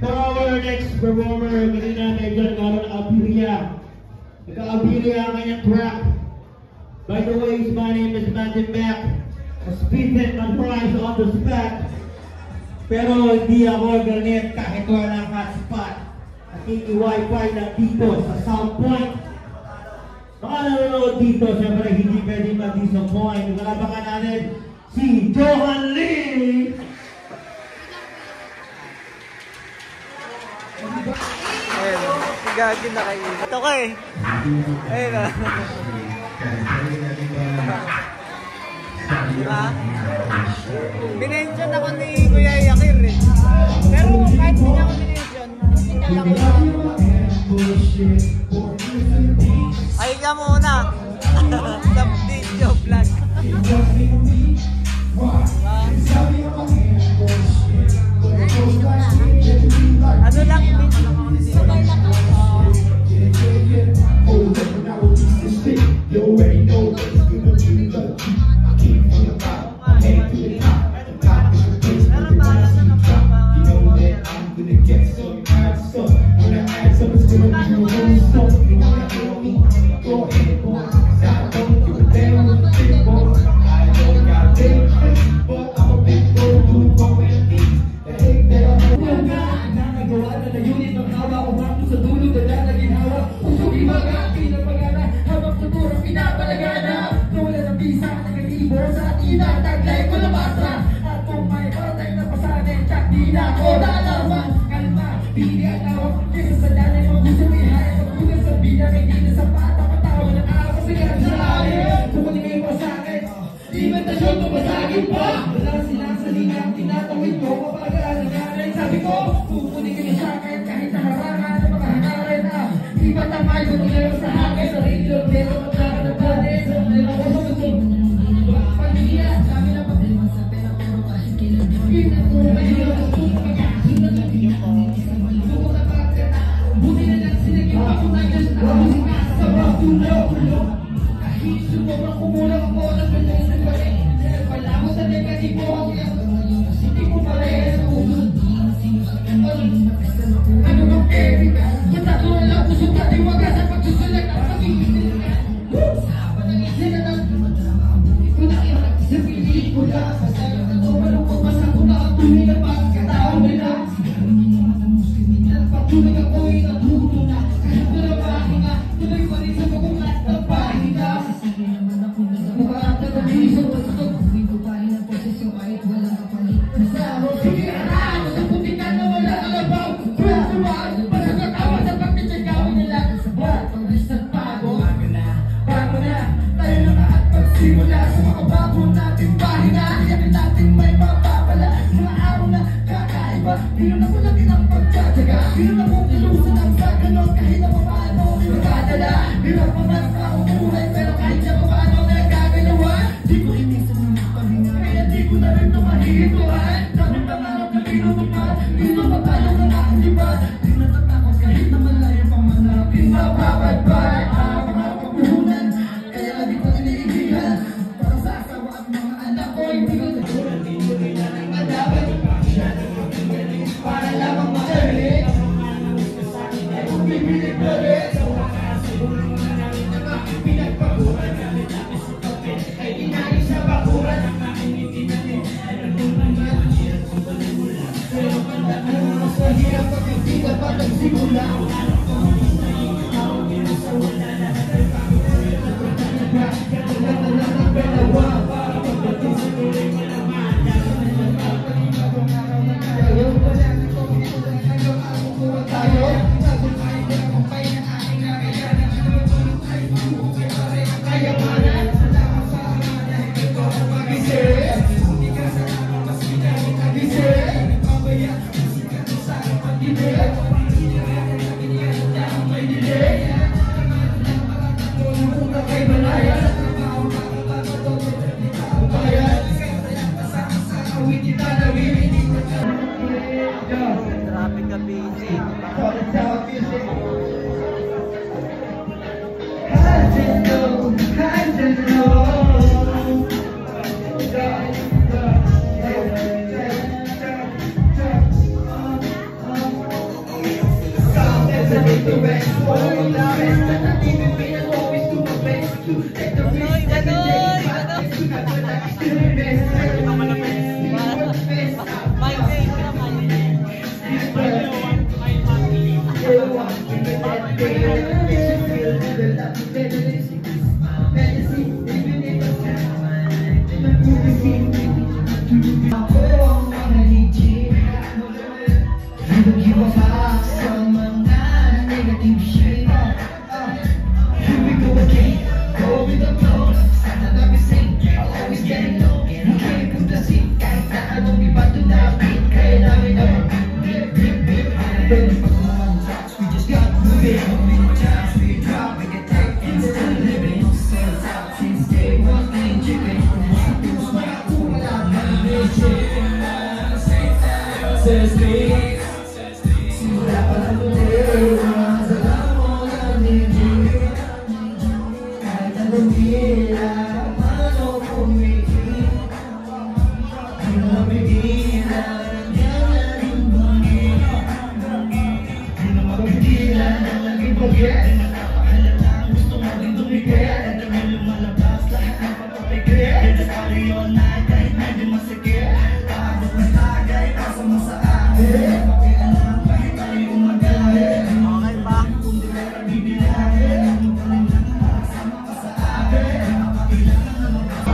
For our next performer, kanina medyo nagkaroon ng abirya. Nagka-abirya ang kanyang track. By the way, his name is Magic Mac. A speed hit on prize on the spot. Pero hindi ako ganit kahit walang hotspot. Nakiki-wifi na dito sa South Point. Baka nanonood dito, siyempre hindi pwede mag-disappoint. Kalabakan natin si Johan Lee! Ayun, gagi na kayo. Ito ka eh. Ayun na. Diba? Binention ako ni Kuya Yakir eh. Pero kahit hindi niya ako binention, hindi niya lang ako. Ay ka muna. Sa video vlog. Ano lang, sabay lang ako.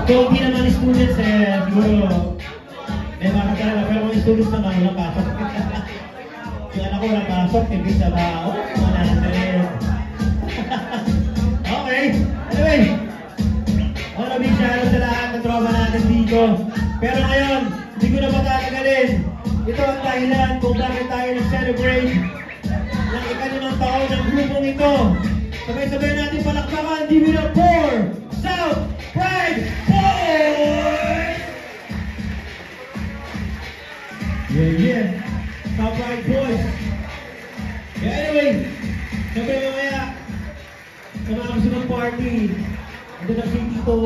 Kung hindi naman students siguro may mga talaga, pero kung students naman walang pasok. Yung anak ko walang pasok, ibig sa bao, wala na sa okay, anyway, big shoutout sa lahat ng tropa natin dito. Pero ngayon, hindi ko na patatagalin. Ito ang dahilan kung bakit tayo nag-celebrate ng ika-5 taon ng grupong ito. Sabay-sabay natin palakpakan, Division 4, South Pride Boys! Yeah. South Pride Boys. Yeah, anyway, sabi mamaya, sa mga gusto ng party, ito na si Tito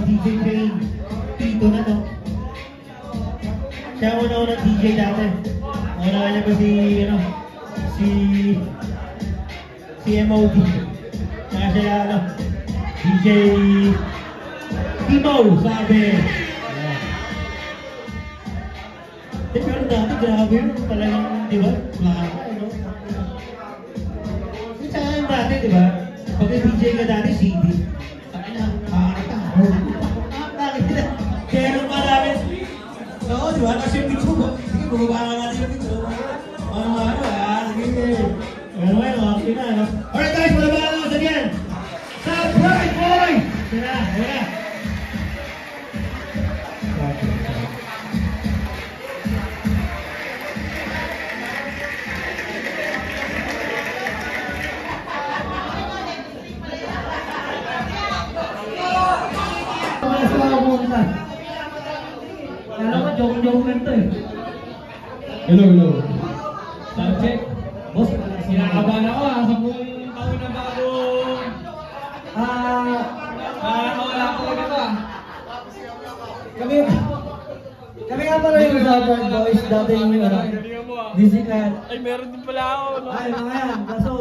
DJ Train. Tito na to. Siya una-una DJ dati. Una niya pa si MOD. Kaya siya DJ Timo, sabi. Pero dati grabe yun. Talagang, di ba? Lahat, ano? Saan dati, di ba? Pag DJ ka dati, CD. Kaya nung marami. Oo, di ba? Kasi yung picture ko. Sige, bumaba ka natin yung picture. Sige. Ano ba yun? Okay na, no? Alright guys, bumaba ka natin again. South Pride Boys! Tira. Hello. Sound check. Boss, sinakabahan ako sa buong taon na bago. Wala ko dito Kami nga pala yung South Pride Boys, dati yung Visikat. Ay, meron din pala ako. Ay, mga yan. Kaso,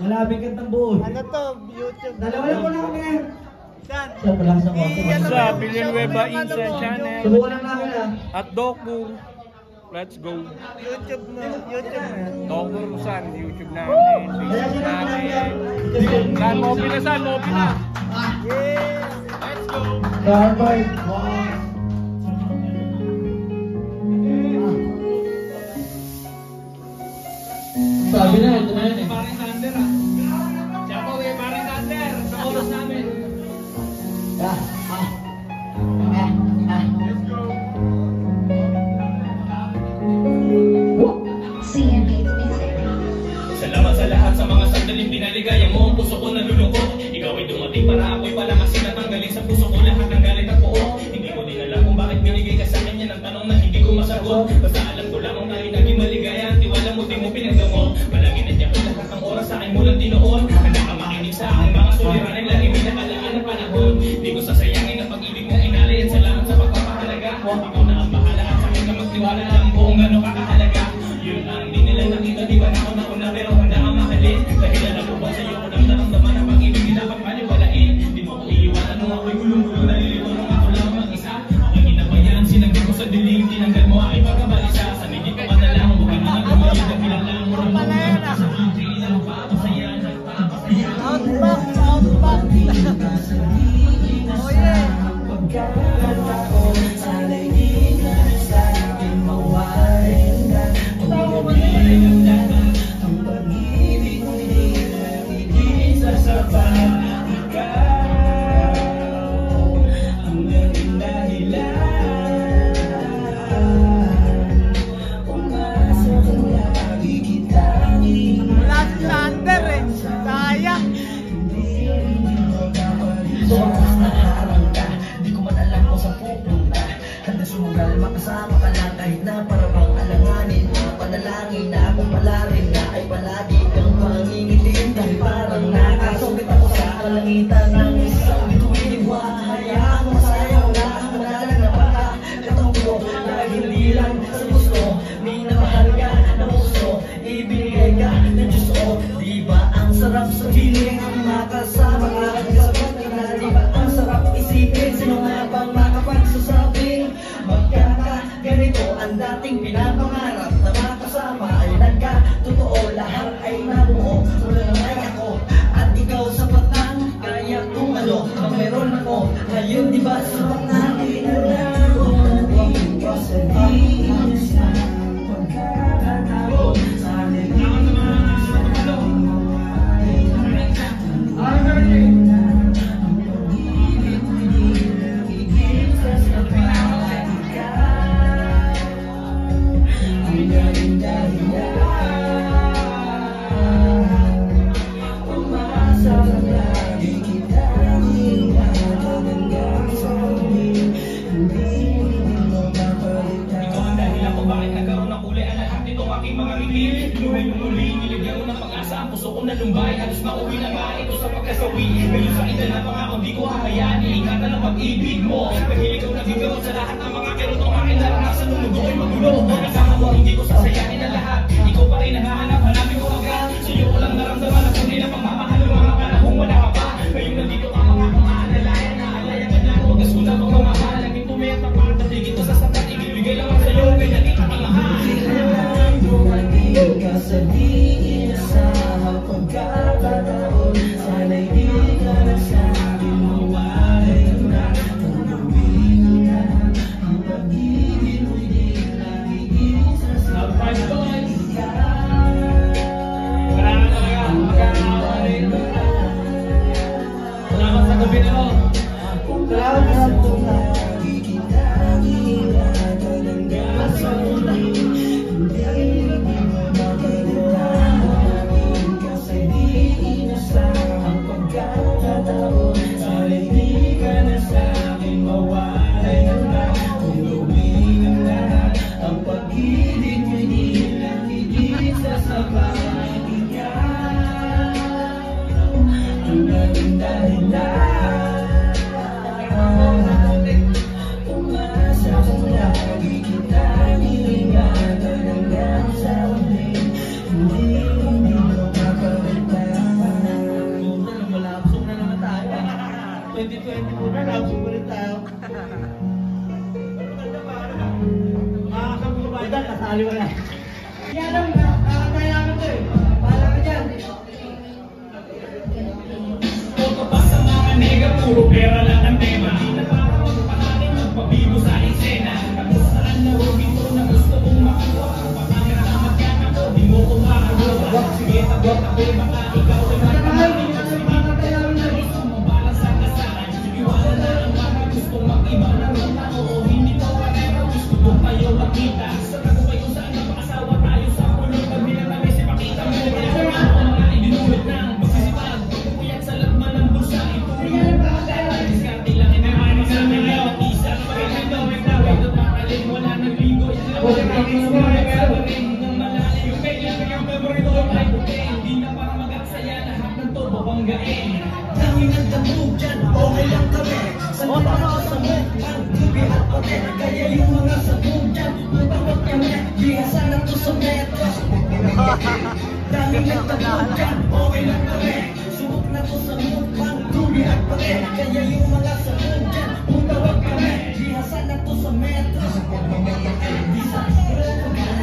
wala bigat ng buo. Ano to? YouTube. Dalawa lang po na kami ngayon. Saan? Siya pala sa kwarto. Sa Villanueva Insan Channel. Subukan lang namin At Doku. Let's go. YouTube na yan. Doku San, YouTube namin. Facebook namin. San, Mopi na. Yeah! Let's go. South Pride Boys. Sabi na, ito na yun eh. Paring Sander Siya po Paring Sander. Sa oras namin. Let's go. Salamat sa lahat sa mga sandaling binaligaya mo. Ang puso ko nalulungkot. Ikaw ay dumating para ako'y palakasin at tanggalin sa puso ko lahat ng galit at poot. Hindi ko din alam kung bakit binigay ka sa akin yan ang tanong na hindi ko masagot. Basta alam ko lamang tayo naging maligaya. Ang tiwala mo di mo pinagdamot. Palagi nandiyan ko lahat ng oras sa akin mulang tinoon. Handa ka makinig sa aking mga suliranin. Lagi minakalaan ng panahon. Di ko sasayangin ang pag-ibig na inalay. At salamat sa pagpapahalaga. Ikaw na ang bahala at sa akin ka magtiwala ng buong gano'ng kakahalaga. Yun ang di nila nakita, di ba na ako nauna pero handa ka makinig. palagi kang pangingitin dahil parang nakasungkit ako sa kalangitan ng isang bituin. Hayaan mo masaya, wala kang madalang na baka katong ko dahil hindi lang sa gusto. Minamahal ka na puso, ibigay ka ng Diyos o. Diba ang sarap sa feeling ang makasama ka kasabot ka na. Diba ang sarap isipin, sino nga bang makapagsasabing magkakaganito ang dating pinapangarap na makasama ay nagkatotoo. Lahat ay nabuo, wala na ay ako at ikaw sapat nang kaya kung ano ang meron ako ngayon. Diba sapat na kinarapon ko sa diis na pagkakataon sa halos mauwi na nga ito sa pagkasawi. Ngayon sa ina na mga di ko kakayanin. Ingatan ang pag-ibig mo. Mahilig ko nabigaw sa lahat ng mga kerotong akin naranasan nung mundo ay magulo. Kasama mo hindi ko sasayanin na lahat. Ikaw pa rin naghahanap, hanapin ko agad. Sa'yo ko lang naramdaman ang tunay na pagmamahal ng mga panahong wala ka pa. Ngayon nandito ka mga kumaalalayan na alayan ka na ako. Kasulat mo kang mahal. Laging tumeta pa. Tatigit ko sa sapat. Ibibigay lang ang sa'yo. Kaya di ka mahal. Bumalik ka sa diin sa pagkakataon. Sana'y di ka na sa akin mawalay na. Tanggapin ang lahat. Ang pag-ibig mo'y di lang iisa sa pagkakataon. Salamat sa gabi na mo. Salamat po lagi kita hinahatan hanggang sa ulan. Hindi mo makalimutan kasi di inasahang ang pagkakataon. Sana'y di ka na sa akin mawalay na. Tuluwin ang lahat. Ang pag-ibig mo'y di lang iisa sa pagkakataon. Ang naging dahilan umasa kung lagi kita hiningatan hanggang sa uling. Hindi mo makalimutan. Malapsong na naman tayo. 2024 na, lapsong ulit tayo. Makakabuhay kasali mo na. Yan ang kakayanan ko eh. Pala ka dyan. Basta mga nega, puro pera lang ang tema. Di na para magpahanin, magpabibo sa eksena. Kung saan na rubito na gusto kong makuha. Pakakira na magkana ko, di mo ko makakuha. Sige, tagot ako, baka ikaw ay magpapalin. Gusto mo balang sa kasalan. Iwala na ang mga gustong mag-iba na rin ako. Hindi to karero, gusto ko kayo makita. Saka ko kayo saan napakasawa tayo sa pulo. Pag binatami si pakita mo. Kaya ako mga ibinulit ng magsisipag. Pagpupuyat sa lakman ng bulsa. Ito rin ang pakakala. Diskarte lang inahanin sa mga isa. Pagkakita, may tawag at makalim. Wala nang ligo. Ng malalim. Yung kailan yung memory ko ay putin. Hindi na para mag-aksaya. Lahat ng to babanggain. Daming nagdamog dyan, okay lang kami. Saan pa ako sa mo, ang tubi at pati. Kaya yung mga sabog dyan, mabawag kami. Bihasan na to sa metro. Daming nagdamog dyan, okay lang kami. Subok na to sa mo, ang tubi at pati. Kaya yung mga sabog dyan, mabawag kami. Bihasan na to sa metro. Di sa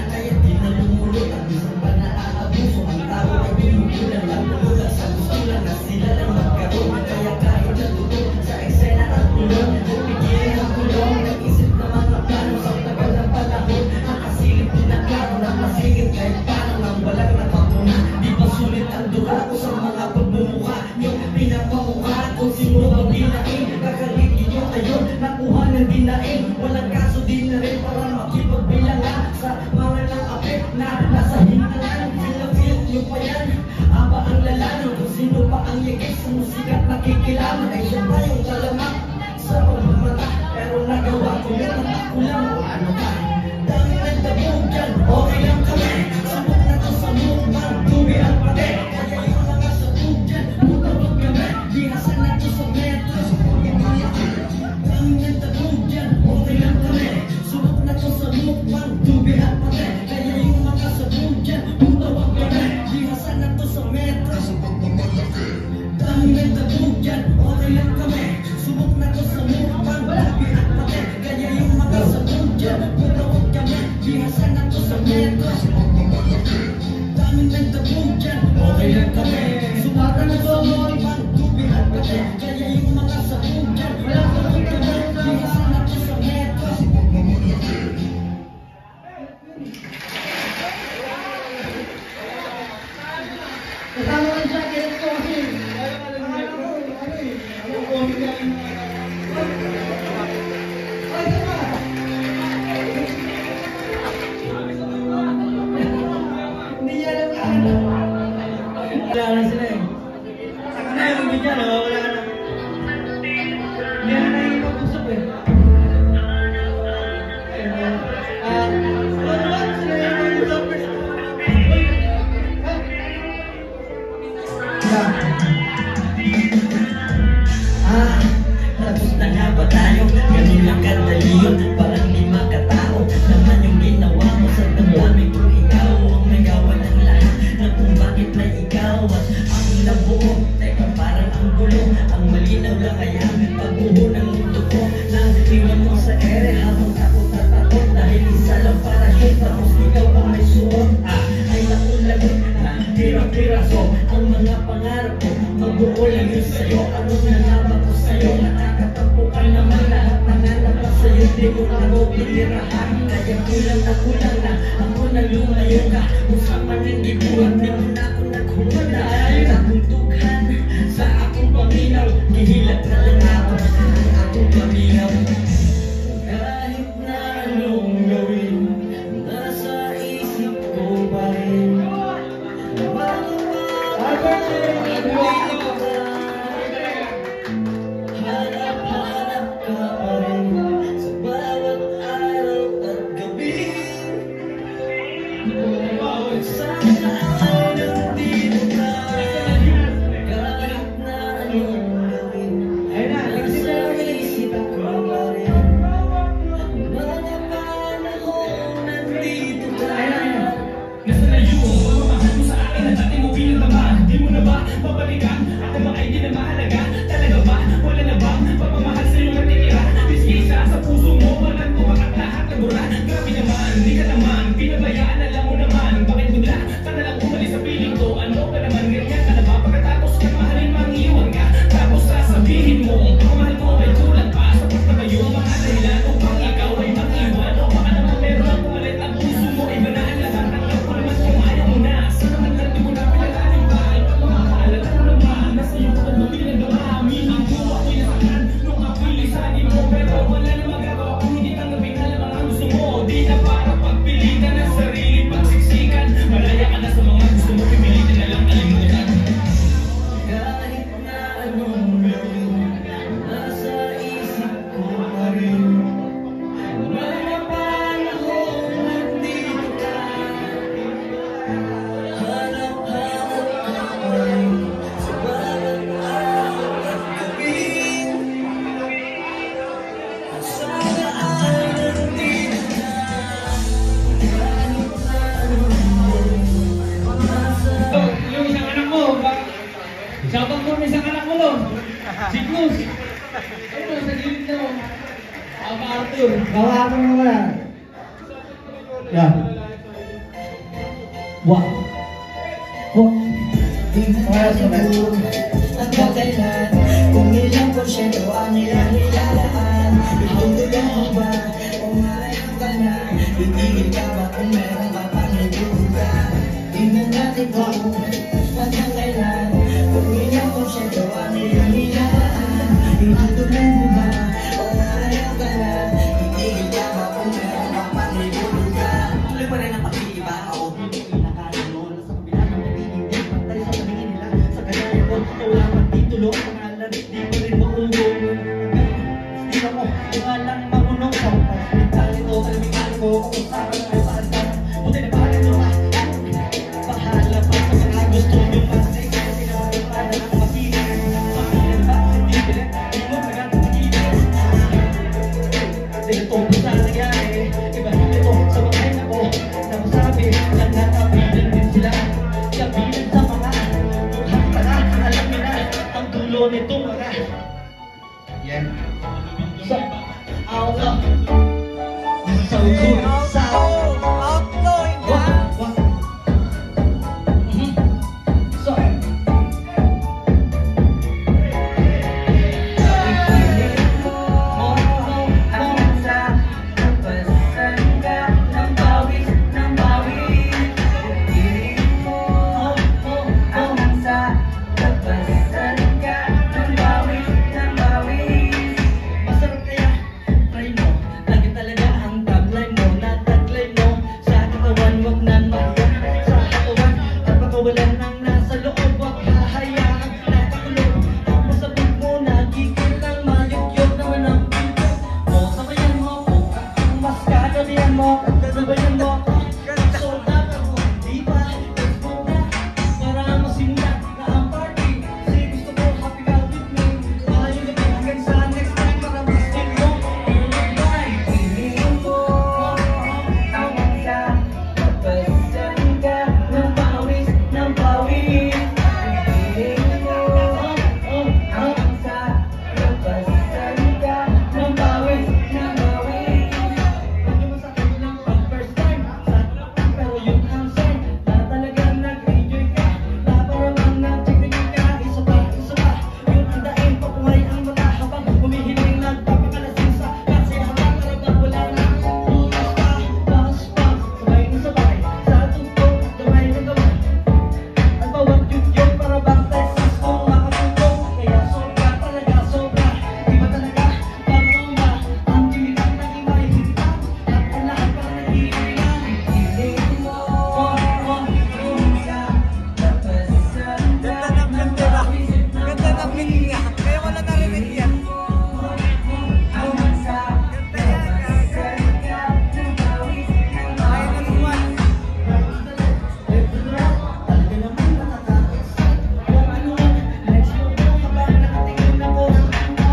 kaya di na lumulot. At di sa pa naaabuso. Ang tao ay binugulan lang. Mula sa gusto lang na sila lang magkaroon. Kaya kahit natutog sa eksena at ulong, pigilin ang kulong. Nag-isip naman ang plano sa tagal ng panahon. Nakasilip din ang klaro, nakasigit kahit paano nang walang napapuna. Di ba sulit ang dura ko sa mga pagbumuka yung pinapamukha kung sino ang dinaing. Kakaligin yung ayon, nakuha ng dinaing. Walang kaso din na rin para makipagbilangan sa mga nang-apit na nasa hinangan. Feel yung pa yan, aba ang lalaman kung sino pa ang yigis sa musikat nakikilaman. Ay siya pa yung talamak sa pagmamata, pero nagawa ko yan at ako lang o ano ka. Dami nagdabog dyan, okay lang kami. Sabot na to sa movement, tuwi Kasama ko siya, kaya ko kasi. Akala ko, ano eh. Ano ko, ay, sama. Hindi niya alam. Wala na sila eh. Saka na yung bigyan, wala na. Hindi na nakikipag-usap eh. Tapos na nga ba tayo? Ganun lang kadali yun, parang di makatao naman yung ginawa mo sa damdamin ko. Ikaw ang nagawa ng lahat na kung bakit na ikaw at ang nabuo. Teka, parang ang gulo, ang malinaw lang kaya pagbuo ng mundo ko. Nang iwan mo sa ere habang takot na takot dahil isa lang para siya. Tapos ikaw ang may suot, ay nakulagot na pirang-piraso ang mga pangarap ko. Mabuo lang yun sa'yo, ano na naman ko sa'yo. Nakakatampukan naman lahat ng nalapas sa'yo. Di ko na ako pinirahan, kaya kulang na ako na lumayo ka. Kung sa manindi buhat, di mo na ako naghumana. Nakuntukan sa aking paminaw, nihilat na lang ako sa aking paminaw. Kahit na anong gawin, nasa isip ko pa rin. Hanap-hanap ka pa rin sa bawat araw at gabi. Sana ay nandito ka, kahit na anong gawin, nasa isip ko pa rin. Mga panahon nandito ka. Nasa na yung pagmamahal mo sa akin at dati mo pinagtamaan. Di mo na ba babalikan? Ako ba ay di na mahalaga? Talaga ba? Wala na bang pagmamahal sa'yo natitira? Biskisa sa puso mo, walang tumakat lahat ng gura. Grabe naman, di ka naman pinabayaan, alam mo naman. Bakit bigla ka na lang umalis sa piling ko? Ano ka naman, ganyan ka na ba? Pagkatapos ka mahalin, mangiwan ka. Tapos sasabihin mo, ang pagmamahal mo ay kulang pa. Sapat na ba yung mga dahilan upang ikaw ay mangiwan? O baka naman meron ang pumalit ang puso mo, iba na ang lahat ng loob ko naman kung ayaw mo na. Sana man lang di mo na pinalalim pa. Ikaw mamahal, alam mo naman, nasa iyo ko mo pinagawa. Aminin ko ako'y nasaktan nung ako'y lisanin mo. Pero wala na magagawa kung hindi tanggapin alam ang gusto mo. Di na para pagpilitan ng sarili, pagsiksikan. Malaya ka na sa mga gusto mo, pipilitin na lang kalimutan. Kahit na anong gawin, nasa isip ko pa rin. Mga panahon nandito ka, hanap-hanap ka pa rin sa bawat araw at gabi. Sana ay nandito ka, kahit na anong gawin, nasa Yung isang anak mo, sabang mo ng isang anak mo doon. Si Cruz. Ayun, sa gilid na mo. Papa Arthur. Bawa ko naman. Yeah. Wow. Di mo alam ang kailan, kung ilang porsyento ang nilahilaan. Itutuloy mo ba o maayaw ka na? Titigil ka ba kung meron ka pang nagbubugan? Di mo natin ko hanggang kailan, kung ilang porsyento ang nilahilaan. Itutuloy mo ba o maayaw ka na? Titigil ka ba kung meron ka pang nagbubugan? Tuloy pa rin ang pag-iiba ako. Wala pang titulo, pangalan, di mo rin maulong. Estilo mo, yung alang marunong ko. Mentality ko, talamighan ko, kung saan ay paasan. Buti na pala nyo ka. Bahala pa sa mga gusto nyo pa. Kasi naman yung para ng mapilit. Mapilit ba? Hindi pilit. Di mo nagkakagigil. Dito po sa nangyari. Iba ito sa mga ina ko. Na masabi, lang natapilan din sila. Kapilan sa mga alam mo na ang dulo nito mga yan sa outlaw so good sa Outlawing dance. so Pasangga ng bawis mawalan ng nasa loob. Huwag hahayaan napakulog. Ang masabog mo, nagigil ng mayot-yot naman ang pinto mo. Sabayan mo ko, ang mas kagabihan mo, sabayan mo ko. Soldado mo, di ba? Facebook na, para masimula na ang party. Kasi gusto ko happy ka with me. Ayaw na hanggang sa next time para mastin mo. Goodbye, tingin mo. Hanggang sa napasan ka ng pawis, ng pawis. Tingin mo. Hanggang sa napasan ka ng pawis, ng pawis. Hindi mo sa kanilang pag first time, pero yun ang sign na talagang nag-enjoy ka. Naparamang nag-chicken ka, isa pa. Yun ang daing papuhay ang mata habang humihiling nagpapakalasisa. Kasi habang karagdag wala na lunas pa, sabay na sabay sa tugtog, gamay na gamay. Ang bawat yug-yug para bang Texas kung makatugtog. Kaya sobra talaga, sobra. Iba talaga, pag-tumba ang timitan ng imay higitang. At ang lahat para nag-iilan. Hiling mo, napasan ka ng pawis, ng Ganda ng pink niya. Kaya wala narinig yan. hanggang sa napasan ka ng pawis, ng pawis. Talaga naman nakaka-excite. Kung ano lang, let's go mo habang nakatingin ako sa ano.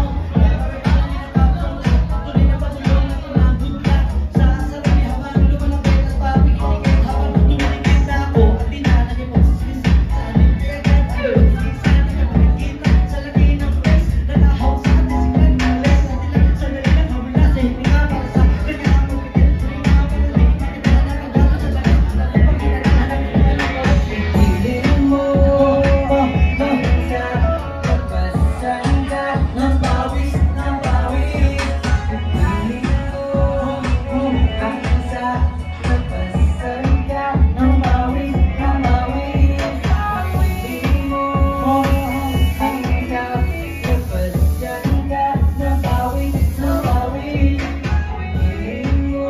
Tuloy na patulong na tumabog ka sa sarili habang lumalapit at papikinig habang tumitigil na ako at dinanagin mo sa sisig sa aling agad. Sisig na nakikita sa laki ng face nagahawak sa atin siglan na les at ilang sa nalilang mawala sa hininga para sa kanya ang magpigil. Tuloy na mapalali, makita na nagdalo sa langit na pagkinalaan ng mga nagawa. Hiling mo hanggang sa napasan ka ng pawis, ng pawis. Hiling mo hanggang sa napasan ka ng pawis, ng pawis. Hiling mo hanggang sa napasan ka ng pawis, ng pawis. Hiling mo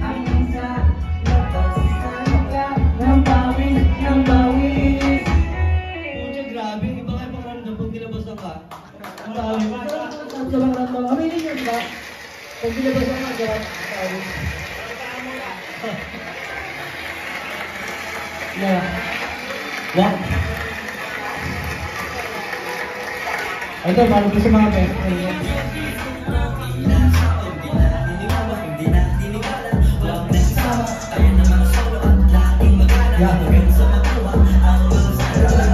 hanggang sa napasan ka ng pawis, ng pawis. Pucha, grabe, iba kayo pakiramdam pag nilabasan ka. Ang dami. Ang pakiramdam. Aminin niyo ba? Pag nilabasan ka, garap ang pawis. Na. What? Ito, para sa mga best friend.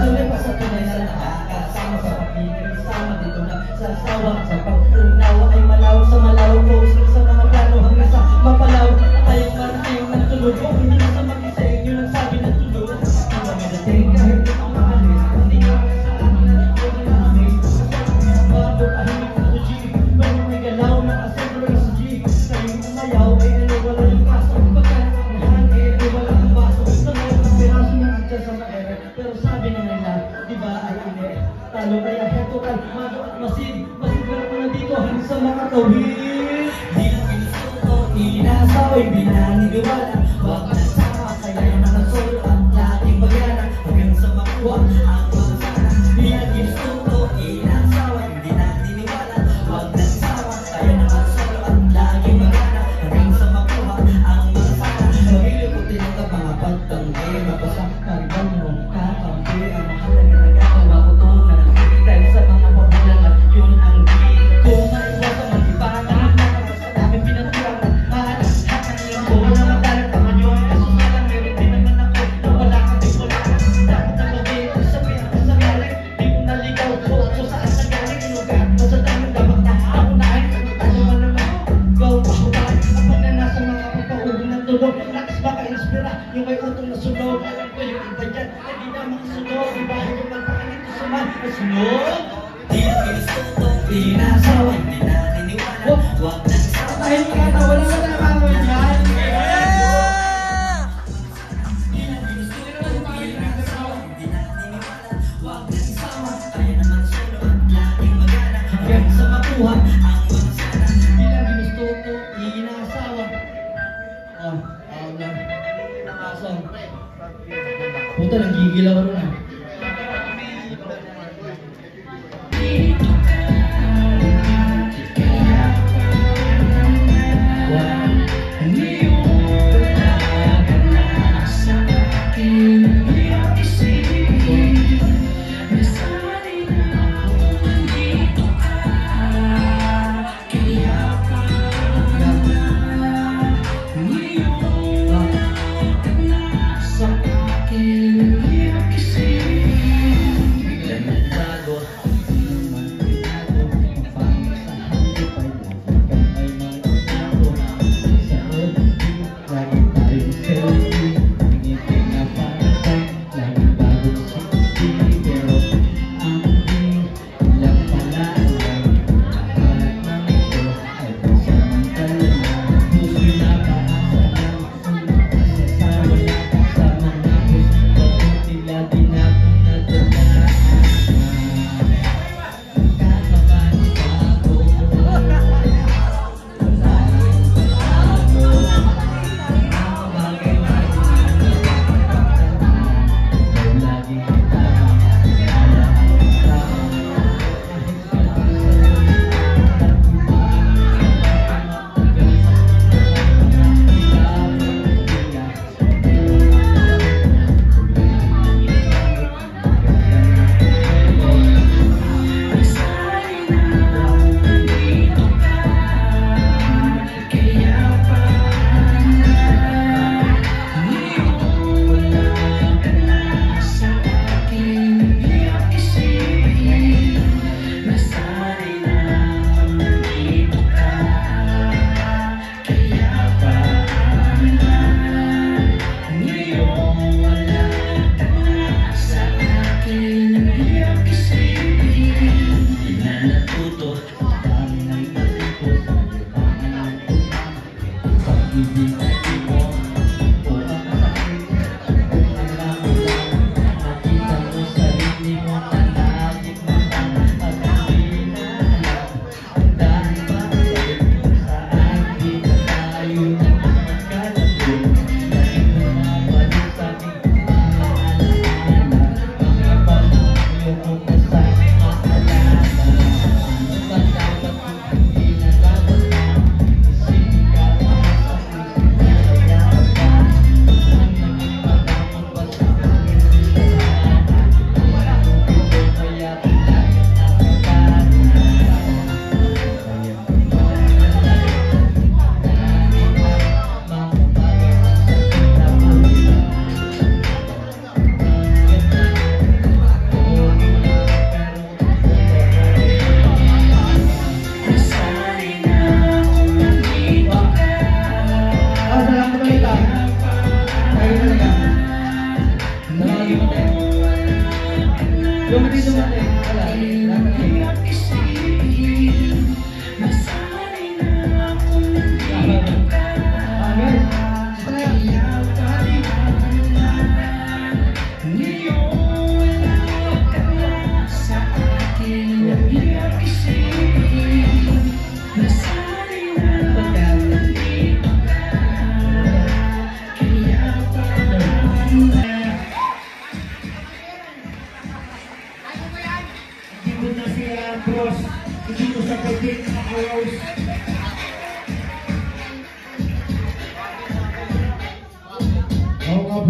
Tuloy pa sa tunay na nakakasama sa pag-ibig, sama dito na sasawa sa pag-unawa ay malaw sa malaw, posing sa mga plano hanggang sa mapalaw. Tayong marating ng tulog, o hindi na sa mag-isa inyo lang sabi ng tulog. Ang kami dating kahit di ang maalis, hindi ka sa amin na ito na namin. Bago tahimik na G, pero may galaw na assembler sa G. Sa'yong umayaw ay wala yung kaso, pagkanahan ay wala ang baso. Sa ngayon ang piraso ng adya sa maere, pero sabi na nila, di ba ay ine. Talo kaya heto kalmado at masid, pero ko na dito hanggang sa makatawid. Di lang pinusuko, inasaway, binaniniwala. Huwag na sama, kaya yung nakasolo ang laking bagana hanggang sa makuha ang mga sana. Di lang pinusuko, inasaway, binaniniwala. Huwag na sama, kaya nakasolo ang laking bagana hanggang sa makuha ang mga sana. Magliliputin ang mga pagtanggi, mapasa karibang mong kakampi. Ang mahalaga na gagawa ko to na dahil sa mga pabulang at yun ang di ko maiwasan. Magpipanahan na sa daming pinatulang at hatak ng ko na madalang panganyon. Kaso nga lang meron din naman ako na wala ka din wala ka. Dapat ang gawin ko sa pinakasagali. Di mo naligaw ko kung saan nagaling inugat mo sa daming dapat na ako na ay ano man naman. Go ako ba? Ang pagnanasa mga pagpauwi ng tulog. Lakas maka-inspira yung may utong na sunog. Alam ko yung iba dyan ay di na makasunog. Iba yung magpakalito sa mga sunog. Di lang pinusuko, inasawa, di na niniwala. Huwag na sama. Ay, wala na mga dyan. Di lang pinusuko, inasawa, di na niniwala. Huwag na sama. Kaya naman solo at laging magana hanggang sa makuha ang mga sana. Di lang pinusuko, inasawa. Nakasang. Puta, nagigil ako rin ah.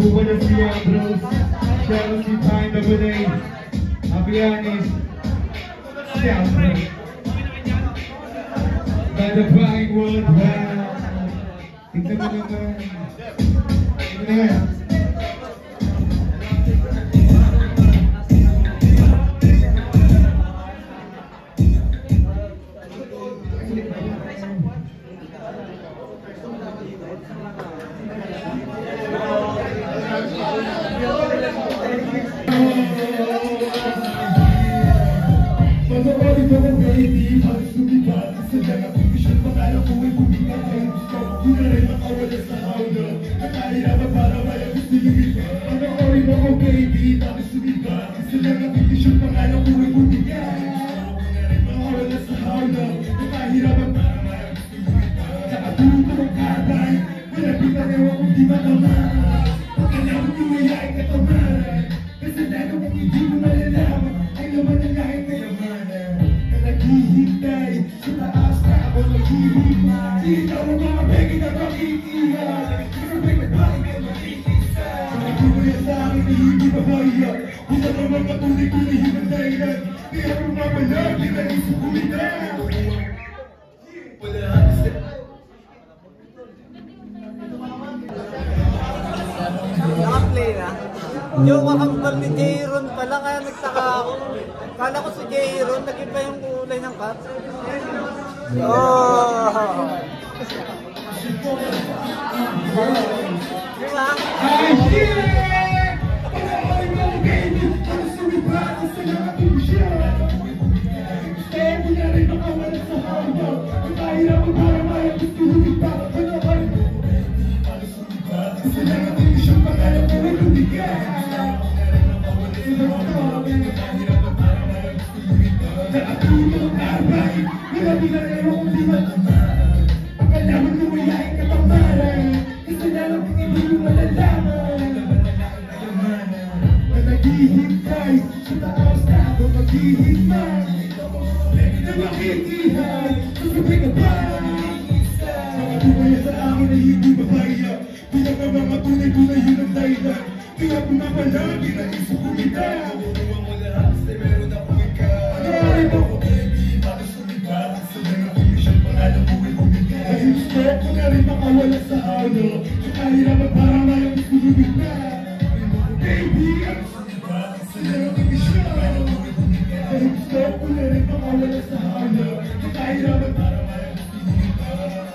Buenos dias, bros. Chelsea time of the day. I'll be honest. Chelsea. By the crying world. Tignan mo naman. Tignan mo. Para na hindi mabaya. Kung ano mga tunay-tunay yung dahilan, kaya kung mamalagi na isukulit na. Naka-play na. Yung kakambal ni Jayron pala, kaya nagtaka ako. Kala ko si Jayron, nag-iba yung kulay ng cut. Oh! Diba? Naghihintay sa taas na ako maghihintay na makikihay kasabay ka ba? Mga bumaya sa akin ay hindi mabaya pinaka mga tunay-tunay yun ang dahilan kaya pumapalagi na isukulitan Bubuha mo lahat sa meron akong ikaw Pag-aaral mo ko baby para sumibat sa mga komisyon pangalan mo ay bumigay Ay gusto ko na rin makawala sa ano sa kahirapan para mayang isulubig na Baby, ang sumibat sa mga komisyon pangalan mo ay bumigay Ay gusto ko na rin makawala sa ano sa kahirapan para mayang isulubig na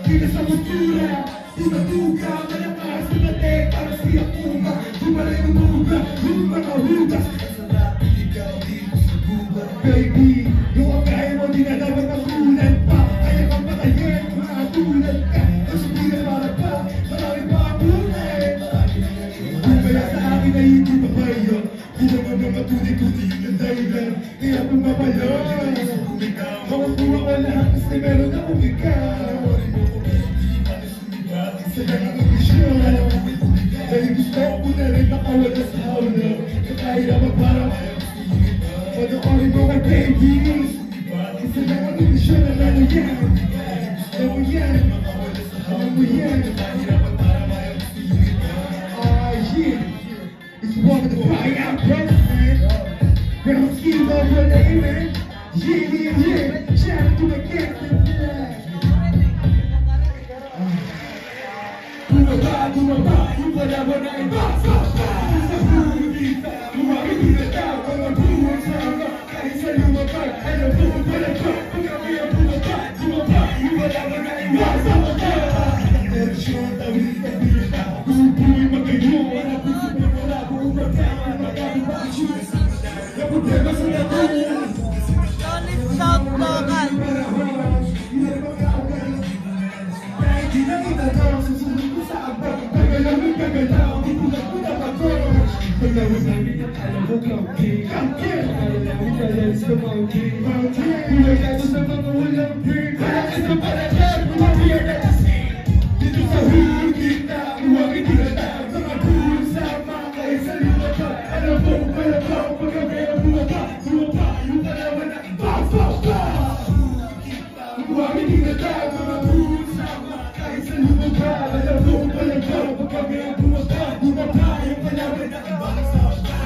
Kita sa kultura, tumatuga, malakas na batek para siya kuma Tumalay ng muga, yung mga hugas Kasalapi ikaw dito sa gubat Baby, yung akay mo di na dapat makulan pa Kaya kang patayin, makatulad ka Nasubigan para pa, marami pa ang unay Kung kaya sa akin ay hindi mabaya Kung naman mga tunay-tunay yun ang dahilan Kaya pumapala Makukuha ko lahat kasi meron akong ikaw Sa naging ambisyon Dahil gusto ko na rin makawala sa hawla Sa kahirapan para panoorin mo ka baby Sa naging ambisyon na lalo yan Alam mo yan Alam mo yan Yeah It's one of the fire out brothers man Pero ang skills of your name man Yeah Shout out to my captain Bumaba, yung palaban na iba Sa buong kita, lumaki na tao Mga buong sama, kahit sa lumabag Alam mo kung palaba, pag kami ang bumaba yung palaban na iba Sa mata Erasyon, tawid na bilita Bubuhay magayo, wala puso na wala Buong magkama, magkama ang shoes Yung problema sa natin Solid sound local. Kahit di na itanong, susunod ko sa abang Gagalaw, ipulat-pulat ako Paglawas namin at alam mo counting Pagkala namin balance sa mountain Kulay natin sa mga walang brain Kaya kasi palalag, bumabiyar na lasing Dito sa hulong kita, buwagin tinatag Mga buong sama, kahit sa lumabag Alam mo, palabaw, pagkami ang bumaba yung palawan na buwagin tinatag Mga buong sama, kahit sa lumabag Alam mo, palabaw, pagkami ang bumaba yung palawan na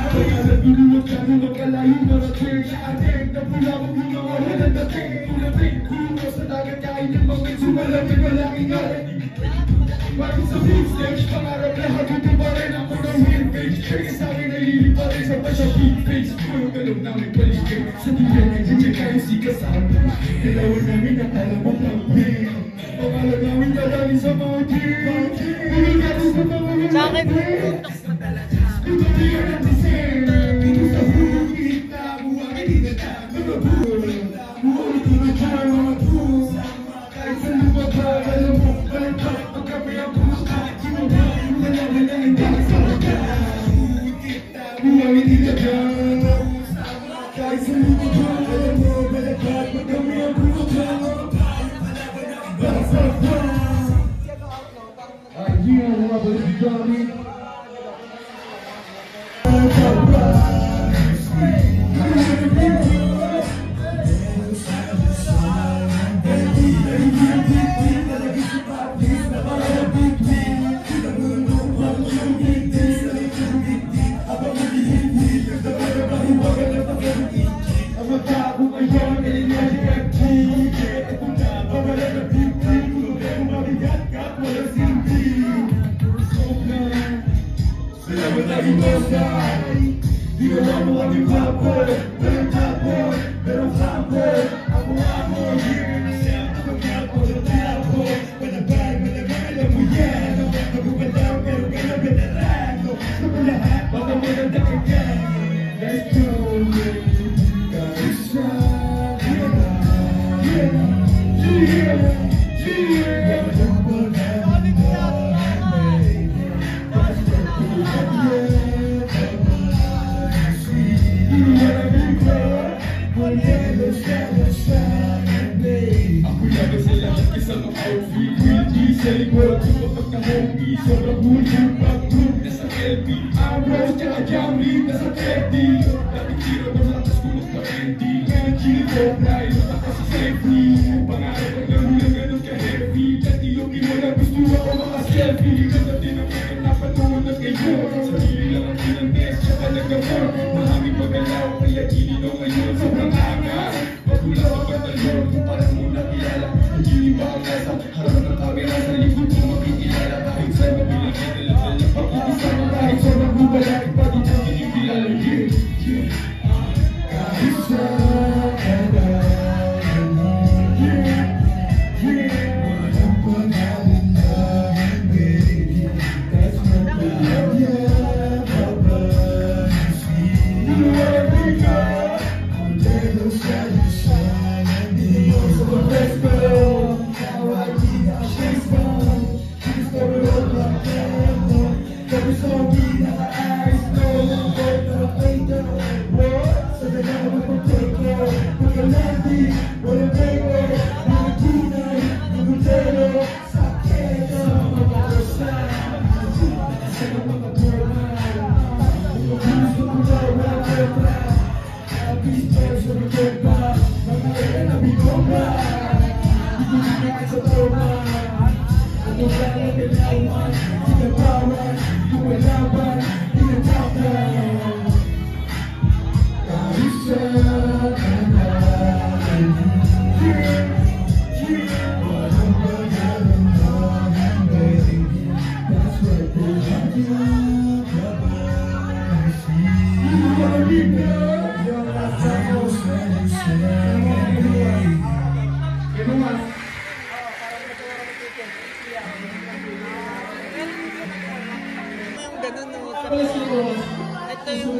kaya nagulunod ka mo magkalayo marating sa atin Napula mo yung mga walang dating Tulating, kulo sa dagat kain ng mga sumalamig walang ingalan Bakit sa big stage, pangarap lahat ito pa rin ako ng win page Kaya sa akin ay lilipa rin sa pa sa big face Puro galong namin paligid Sa tiyan, nandiyan kayo si kasama Dalawan namin at alam mo campaign Pangalan namin dadali sa mountain Puro natin sa mga walang Sa akin, I'm Di ko lang mo kami papo, pero tapo, pero tapo. Ako, here myself, ako tapo, pero tapo. Malabay, alam mo yan. Ako ba daw, pero ganun veterano. Sa mo lahat, baka maganda ka yan. Let's go, Kaisa. Ako laban sa lahat kasama outfit. Will G sa likod, sumapak na homie. Sobrang bulbul, pag-group, nasa LP. Ambrose, tsaka Jamli, nasa 30. Dating tiro, malakas kulot pa Andy. Ngayon G-Go, fly, matakas sa safety. Pangarap ang laro na ganun ka-heavy. Dati yung imola, gusto ako maka-selfie. Ganda din ang mga napanood na kayo. Sarili lang ang pinandes, tsaka nag-afford. Maraming magalaw, kaya gininaw ngayon. Sobrang angas, pagula sa pantalon. Kung parang muna kilala, hindi iba ang nasa harap ng kamera. Sa likod mo makikilala. Kahit saan mabilang kinalagdal na pag-ibisama. Kahit sobrang bubala, iba din ang kinikilala. Kahit saan ka na. Walang pangalan namin, baby. That's my love, yeah, Papa. You wanna be God? I'll never satisfy me. So let's go. Now I need a shake from. She's got it all like that. Every song we naka-eyes, no one but the fader. So the guy with the taker, with the lefty, with the paper, with the tunay, with the potato. Stop caring, I'm on the other side. I said I'm on the third line. I'm gonna lose the blood when I get back. I'll be spared for the good vibe. I'm gonna be gone back. You can make it so third line. I'm gonna let it out one. See the power, you will not run. In the top down. Yung ganun, no? Ito yung... You're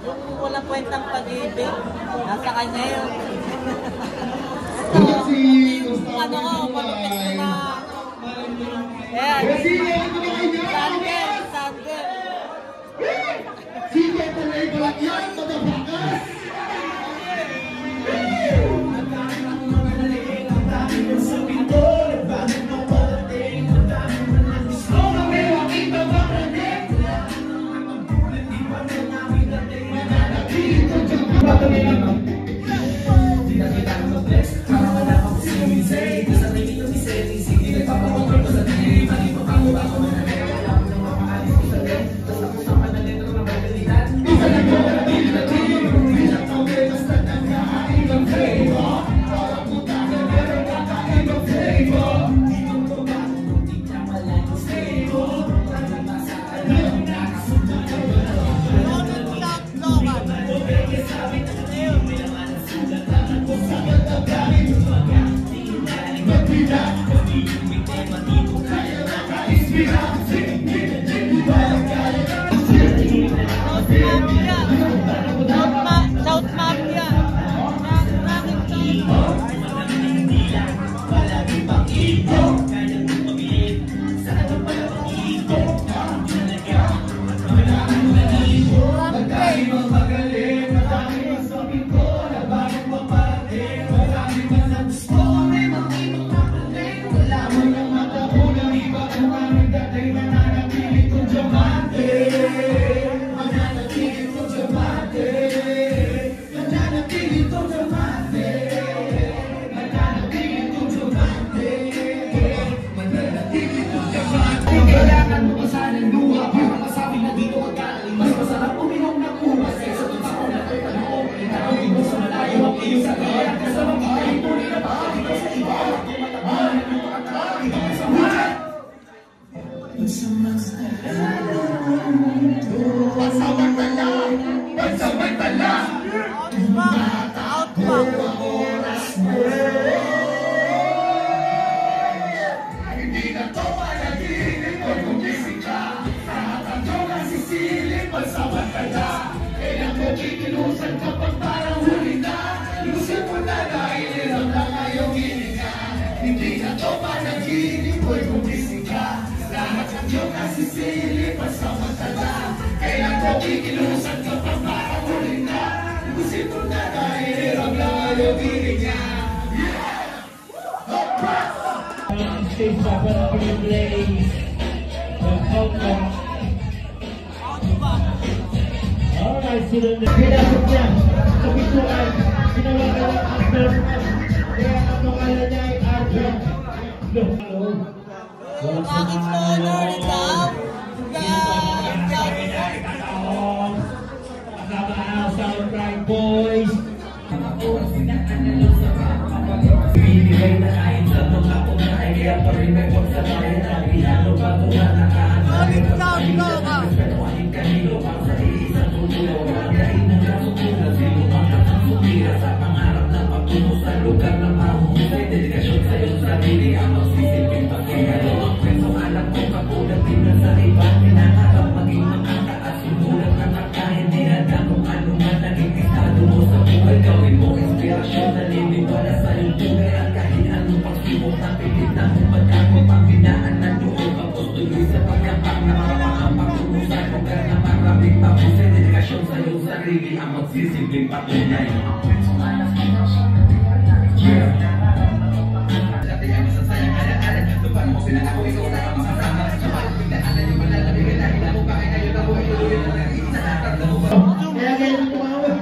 Yung walang kwentang pag-ibig, nasa kanya yun. Ano ko, malupit ko na. Ayan. Sandel. Sige, tuloy ko lang yan, madabakas! South Mafia. Stage para play alright, sunod na pinasok niya sa pituan, ginawa ka ng after kaya ang pangalan niya ay Arjun. Hello. Bakit honor ikaw? Kasama Soundtrack Boys. Binibigay na kain sa mga kumain, kaya pa rin may pagsabayan na pinalo bago na nakaanin. Pagkain kanilo pa sa iisang tutulo, pagkain ng kasutulo, sinumakat ang sumira sa pangarap na pagtungo sa lugar na mahusay. Dedikasyon sa iyong sarili ang magsisilbing pagkikalo. Ang kwento alam ko kapulat din na sa iba, pinangarap maging makakaas, sinulat na makahin, dinada kung ano man naging estado mo sa buhay. Gawin mo inspirasyon na liliwala sa iyong tunay at kahit anong pagsibok na pilit na mong magkako panghinaan ng loob. Tapos tuloy sa pagkapak na makapakampak tumusay kung ka na maraming pabusay. Dedikasyon sa iyong sarili ang magsisilbing patunay. Dati ang masasayang alaala, lupan mo pinanako ikaw na ang makasama. Sa pagpigdaanan yung malalabigay dahil na mo bakit ngayon ako ay tuloy na nag-iisa na tarda mo ba? Kaya ganyan tumawag.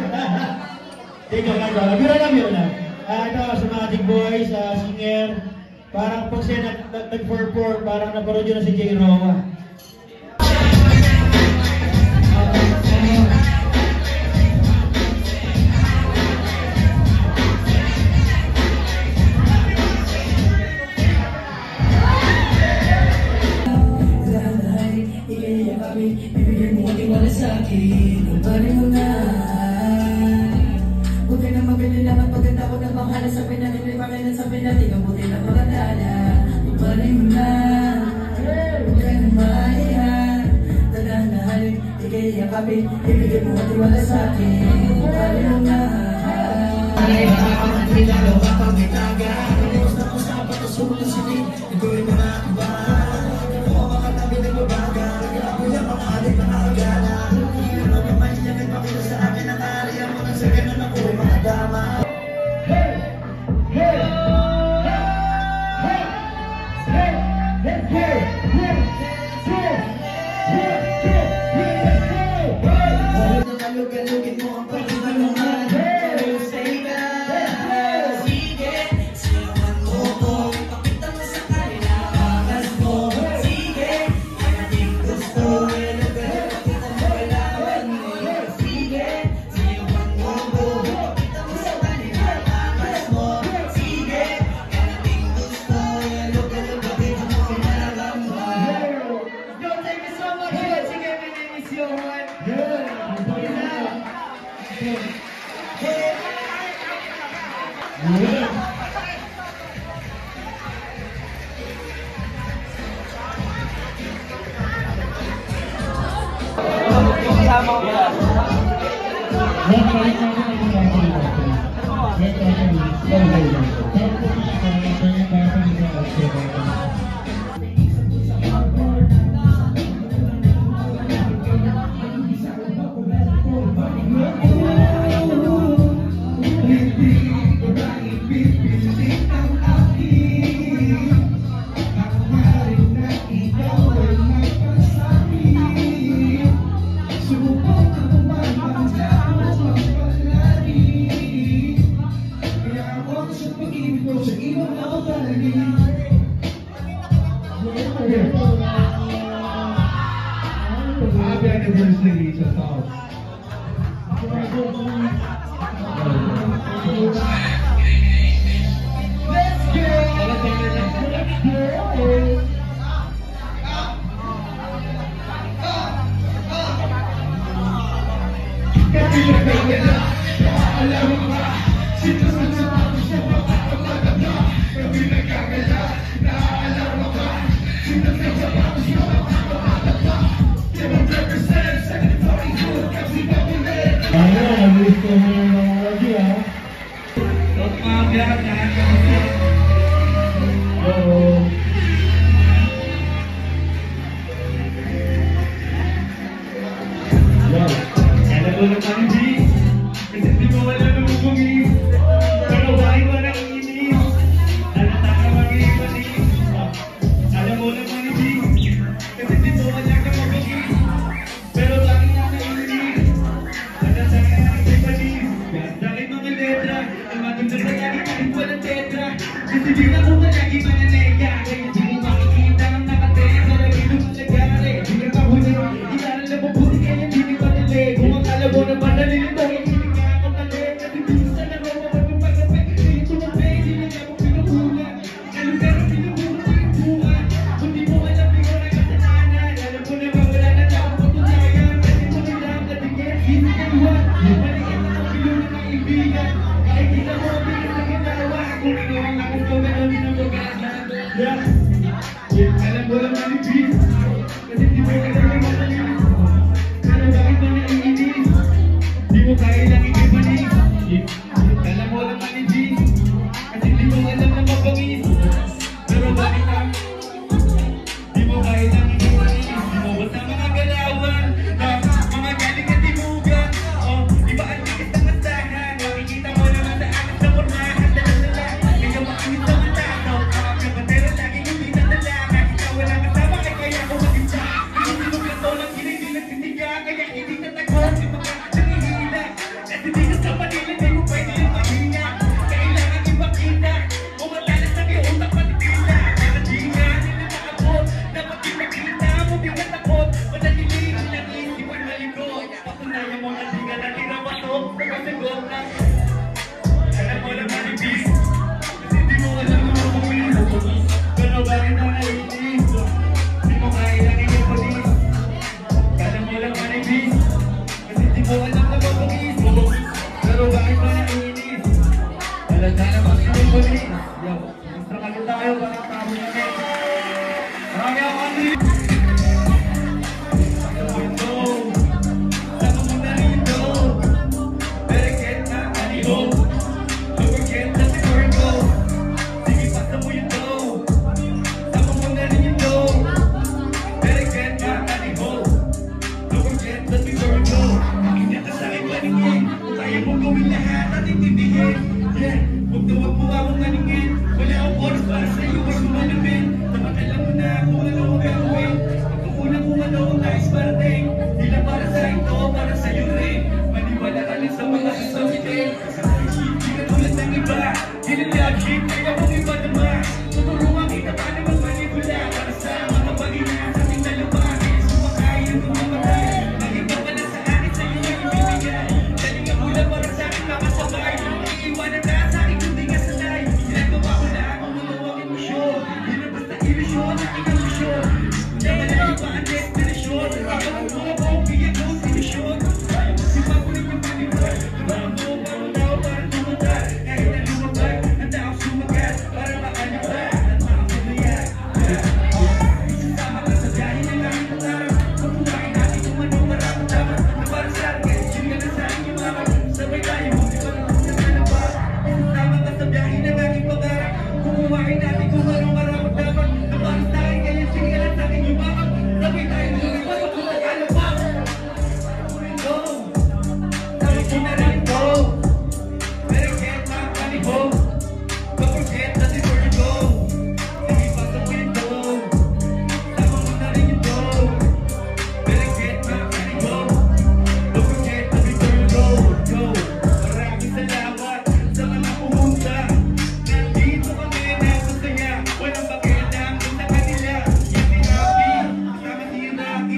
Ikaw lang, biro lang. Ito, Asthmatic Boys, singer. Parang pag siya nag-perform, parang naparod yun na si J. Roa. yakapin, bibigyan mo ang tiwala sa'kin. Kumparin mo na. Huwag ka na mabililang at pagkanta ko ng bahala. Sabi natin, may panginan sabi natin, ang buti na pagkatala. Kumparin mo na. Huwag ka na maihan. Tagang nahalin, ikay yakapin, bibigyan mo ang tiwala sa'kin. Kumparin mo na. Ay, ang pinalo ka pang bitaga. Gusto ko sa patusunod silid, hindi mo na iba. Ako ang mga tabi ng babaga. Ako yung mga adik na agala. Hindi mo naman niya nagpakita sa akin ang area mo nang sa ganun ako mga dama. Hey! Hey! Hey! Hey! Let's go! Let's go! Galugin mo ang pagkakalungan. Stay ka. Sige, siyawan mo ko. Ipakita mo sa kanila angas mo. Sige, ang ating gusto. Ipakita mo kailangan mo. Sige, siyawan mo ko. Ipakita mo sa kanila angas mo. Sige, ang ating gusto. Ipakita mo kailangan mo. Yo, thank you so much. Sige, my name is Johan. Happy anniversary sa South.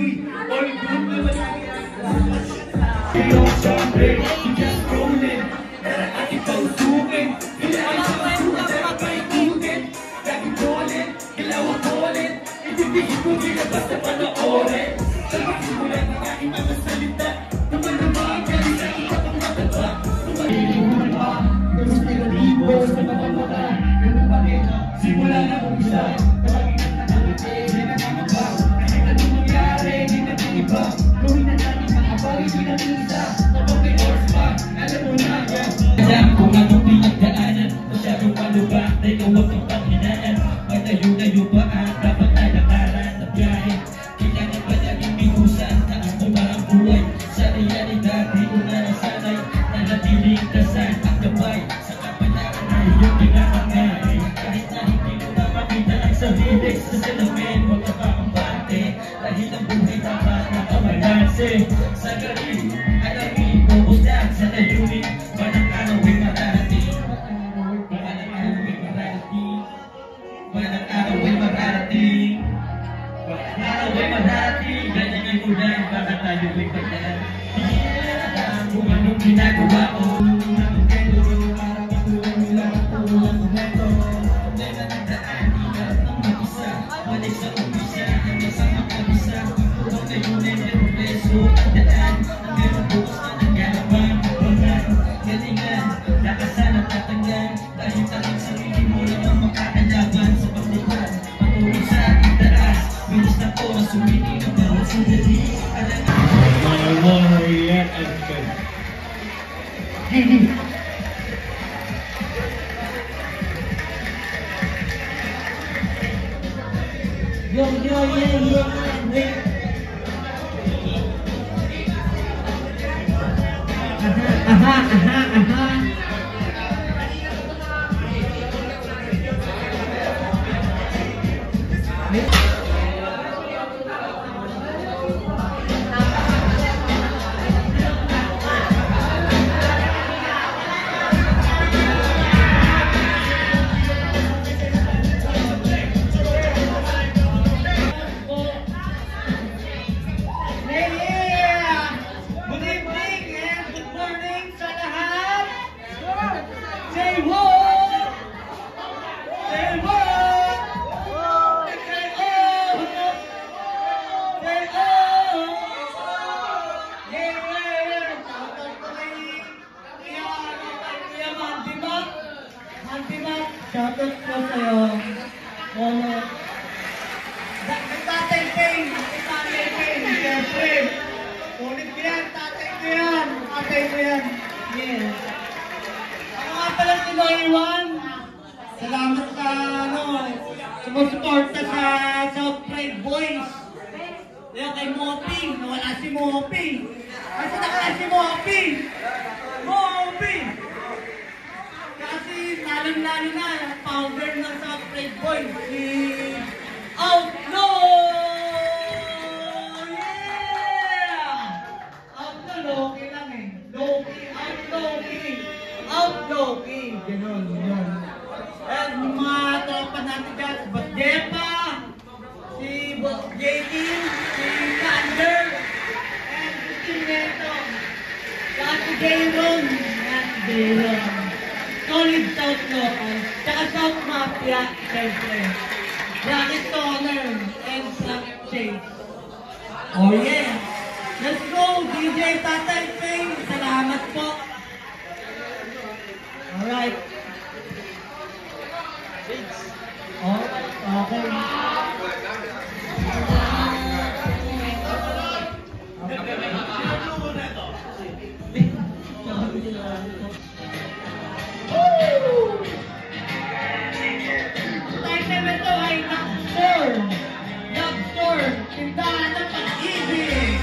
All good na malaki ang sabi, just rolling. Tara at ikaw sukin. Kailangan sa sukat at kaikutin. Lagi rolling, kailangan rolling. Ibibigin ko nila basta panoorin. Sabihin mo lang ang aking mga salita. Naman naman, galing sa iba pang mataba. Tumagilin mo na, tapos negatibo sa mapamata. Ganun pa rin, simula na umpisa. Tawagin ang nakalite, hindi na mamaba. Kahit anong mangyari, hindi na iba. Gawin na natin mga bagay, hindi na isa. Kapag may horseback, alam mo na yan. Alam kung anong pinagdaanan, masyadong palubak, na ikaw ang pagpanghinaan. Patayo-tayo pa ang dapat na lakaran na biyahe. Kailangan pa laging minusan na ako ba ang buhay. Sa realidad, di ko na nasanay na natiling kasan at gabay. Sa kapalaran na iyong pinakangay. Kahit na hindi mo na makita ang sarili sa salamin, huwag ka pa kumbate. Dahil ang buhay dapat nakabalanse. Sa gabi, alamin mo ulan sa layunin. Walang araw ay mararating. Walang araw ay mararating. Walang araw ay mararating. Walang araw ay mararating. Ganyan mo lang, baka tayo ay pagdaan. Hindi na alam kung anong ginagawa ko. Anong kendo, para matulong nila matulong momento. Problema ng daan, hirap ng mag-isa. Balik sa umpisa, hanggang sa makabisa. Huwag kayo na yung preso at daan. Ang meron bukas na naglalabang pangan. Galingan, lakasan at tatangan. Dahil takip sarili mo lang ang makakalaban sa paglaban. Patuloy sa ating taas. Bilis na oras, sumili ng bawat sandali. Alam na Mariette and Fed. Yo, yeah. Aha. Good evening and good morning sa lahat. Say ho! Say ho! Say oh! Say oh! Yeah! Shoutout ko kay Kuya Mantimak. Mantimak, shoutout ko sa'yo. Tatay Payne, siyempre. Ulit ko yan, tatay ko yan. Tatay ko yan. Yes. Ako nga pala si Loiwan. Salamat sa, sumusuporta sa South Pride Boys. Kaya kay Mopi, nawala si Mopi. Kasi nakala si Mopi. Mopi! Kasi lalong-lalo na, founder ng South Pride Boys, si Outlaw! Low-key lang eh. Out-low-key. Ganun, yun. At yung mga tropa natin dyan, si Boss Jepa, si Boss JT, si Thunder, and si Neto. Saka si Jayron. Solid South Local. Saka South Mafia, siyempre. Rocket Toner and Slap Chase. Oh yeah! Let's go, DJ Tatay Payne. Salamat po. Alright. Alright, okay. Tayo naman ito ay Knock Store. Tindahan ng pag-ibig.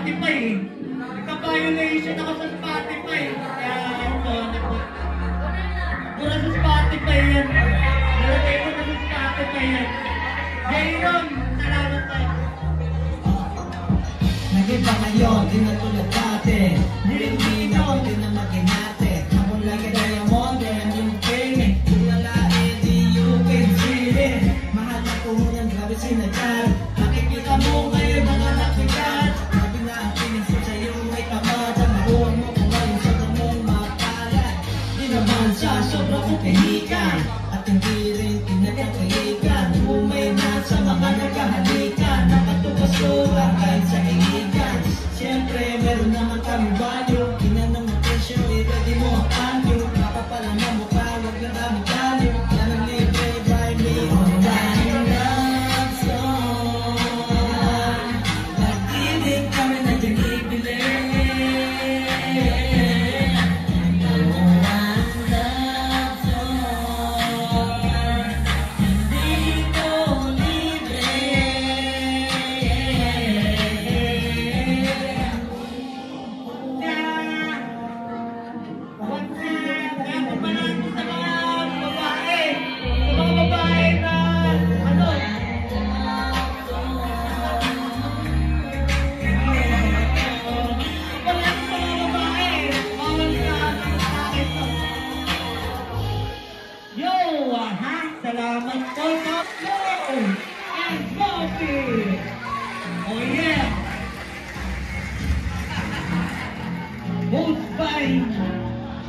Spotify eh. Nagka-violation ako sa Spotify. Kaya ito, pura sa Spotify yan. Nalagay ko na sa Spotify yan. Jayron, salamat tayo. Nag-iba ngayon, di na tulad dati. Dilindino, di na maginate. Ako lagi diamond, and yung fame. Kung lalae, di you can see it. Mahal na puhunan, grabe sinadyan. Nakikita mo ngayon, mga nakikat. Sabi na ang pininsin sa'yo, may tamad. Ang mahuwan mo kung ngayon sa tamong mapalat. Di naman sa sobrang kahihikan. At hindi rin pinagkakahikan. Umay na sa mga nagkahalikan. Nakatubas ko lang kahit sa ihigan. Siyempre, meron naman kami value. Tinanong mo presyo, i-ready mo ang anyo. Kapapala na mukha, huwag na kami value. Yan ang libre by me. Online love song. Nagdiling kami na dyan ibili. Online love song. Hindi ko libre. Salamat po, Pablo! And Bobby! Oh yeah! Both by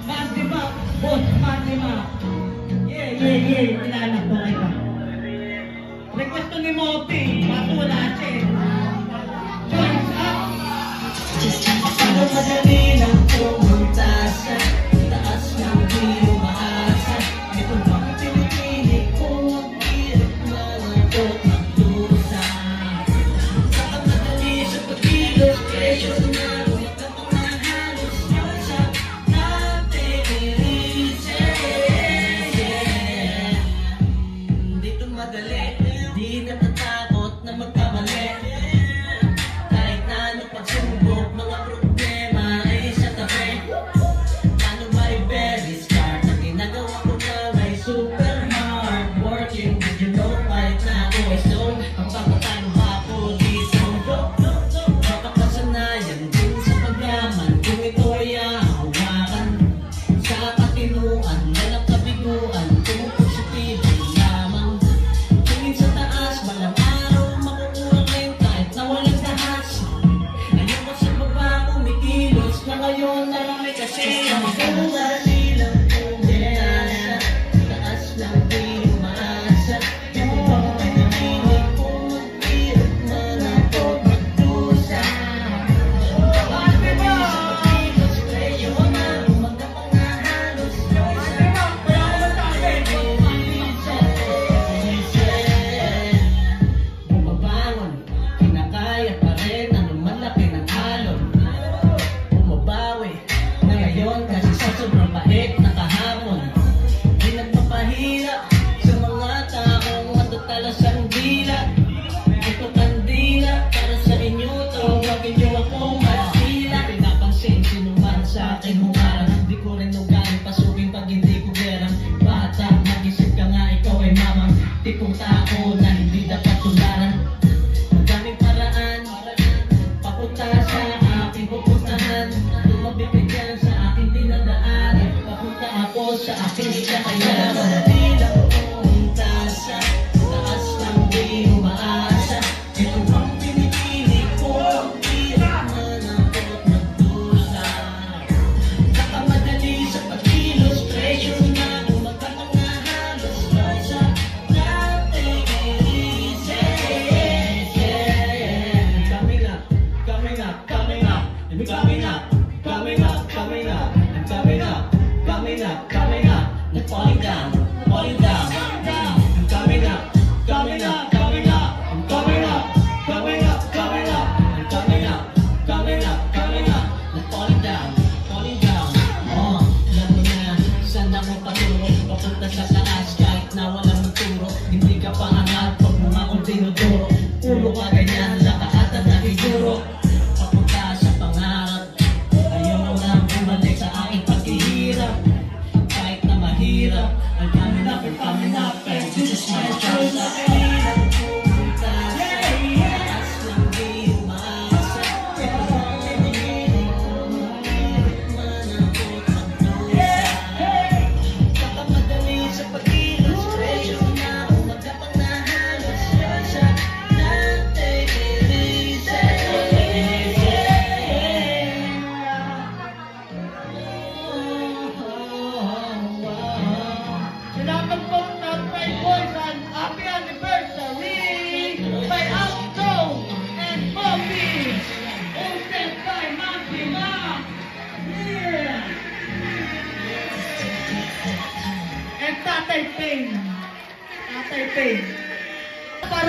Fatima, both Fatima. Yeah, kilala ko kayo. Request to ni Mopi, bato wala siya eh. Joins up! Ano madali lang pumunta sa taas ng di umaasa. Ito bang pinipili ko ang hirap na nandot ng dusa. Saka madali sa pagkilos, pressure na ulit ang mga halos yun sa natin dito madali, di natatakot na magkamali. Kahit na ano pagsubok, mga problema ay sa tabi. Paano ba i-very start? Ang ginagawa ko na ay super hard working. Did you know kahit na ako ay soul? Ang papatalo ako dito. Makapasanayan din sa pagyaman. Kung ito ay hawakan sa katinuan, walang kabiguan. Kung positibo lamang tingin sa taas, walang araw makukuha rin kahit na walang dahas. Ayoko sa baba kumikilos na ngayon marami kasi ang madali lang pumunta sa taas ng di umaasa. Ako bang pinipili kung maghirap na ako magdusa. Bakit ba? Sa presyo na umaga pa nga halos. Bumabangon, kinakaya pa rin ang malaki ng alon. Bumabawi na ngayon kasi sa sobrang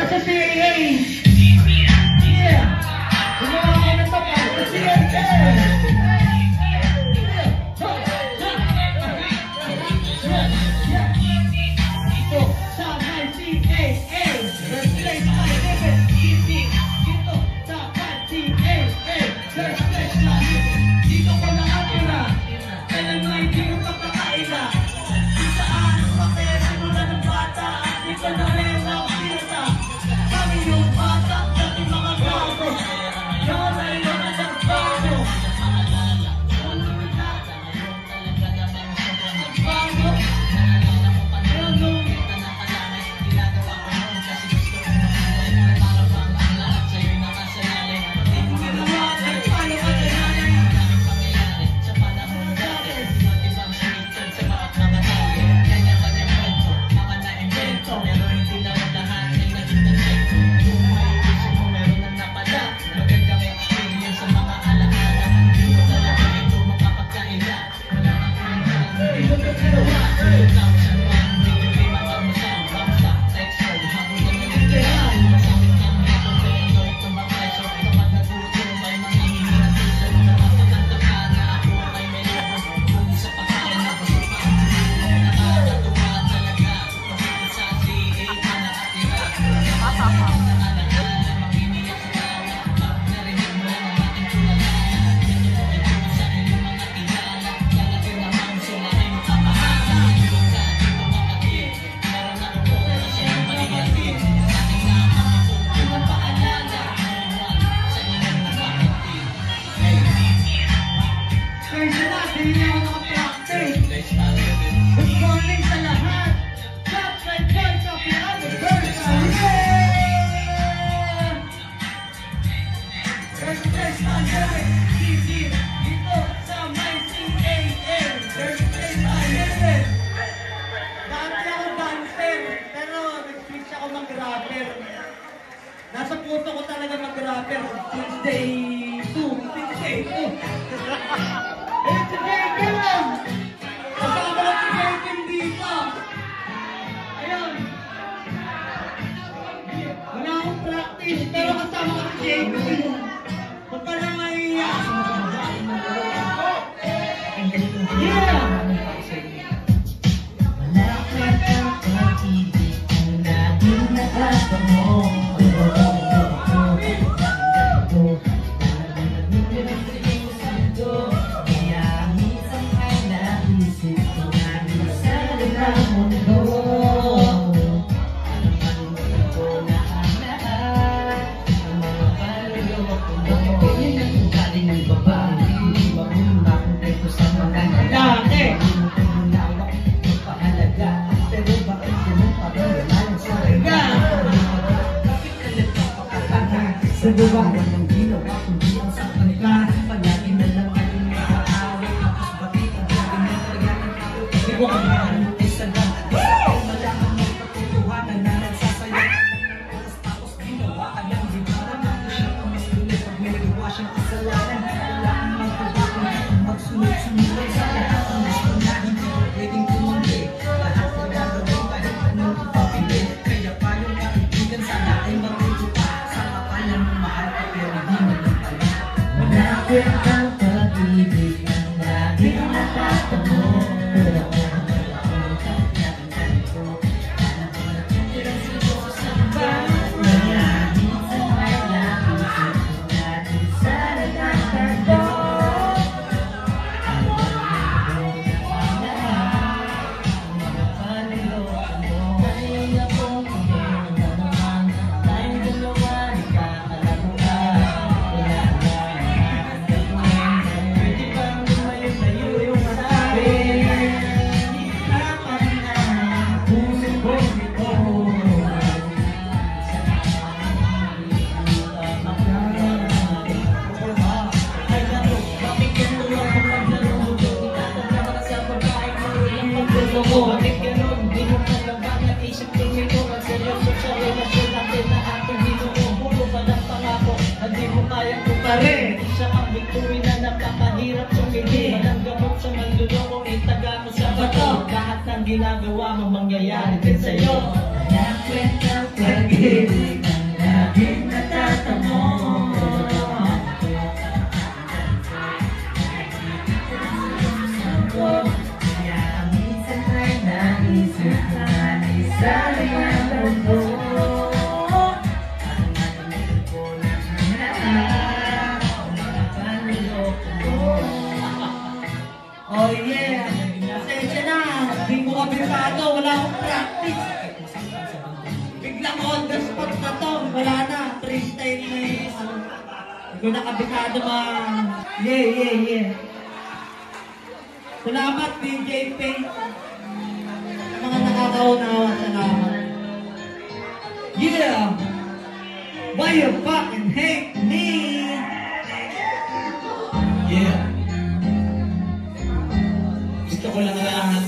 sa CAA. Yeah. Gumawa ko na to para sa CAA. Ito sa my CAA. First place my living. Ito sa my CAA. First place my living. Dito ko nakatira. Kailan mo hindi ko papakaila. Di saan pake simula ng bata. Di ko na rin ang pinata. Kami yung bata. Dati mga gago. Yun ay yun ang nagbago. Nagbago. Nasa puso ko talaga mag-rapper since day 2. Since day 2. Eh, si Jake lang! Kasama ko si Jake dito. Ayun. Wala akong practice, pero kasama ko si Jake. Huwag ka lang maiiyak. Yeah! Sabawa ng ginawa kung di ang saktan ka. Palagi na lang ay umiaaway. Tapos bakit ang sabi na talaga ng tao. Kasi ko ang mahal mo ay sagang. Malaman mo patutuhanan na nagsasaya. Tapos ginawa ka lang di para mo siya ang mas tuloy. Pag may nagawa siyang kasalanan, wala kang magpapakon. Magsunod-sunod sa lahat ang gusto na hindi ko pwedeng tumanggi. Lahat na gagawin kahit anong ipapili. Kaya pa yung kaibigan sana ay magtutupa. Mahal ka pero di mo lang pala. Malapit ang pag-ibig ng laging nakatamo. Pero kung natin ko, alam ko na titirang siguro sa bawat nangyari sa may lapis natin sa nagkakato. Ano ang lahat, mga paniloko mo. Kaya kung kumain na naman, tayong dalawa bakit ganun? Di mo palabang naisip tingin ko. Magseryoso sa relasyon natin na ating binuo. Puro pa ng pangako na di mo kayang kuparin. Siya ang bituin na napakahirap sumili. Walang gamot sa manluloko, itaga mo sa bato. Lahat ng ginagawa mo mangyayari din sa'yo. Nakwet ang pag-ibig. Hindi ko nakabisado Yeah. Salamat, DJ Payne. Sa mga nakakaunawa, salamat. Yeah! Why you fucking hate me? Yeah. Gusto ko lang lahat.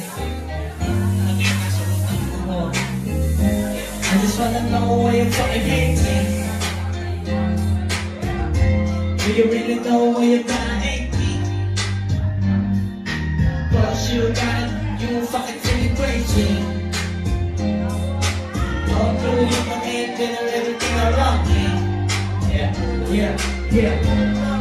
Ano yung nasa utak ko? I just wanna know why you fucking hate me. Do you really know why you gotta hate me? Cause you fucking feeling crazy. All through you can hate and everything around me. Yeah.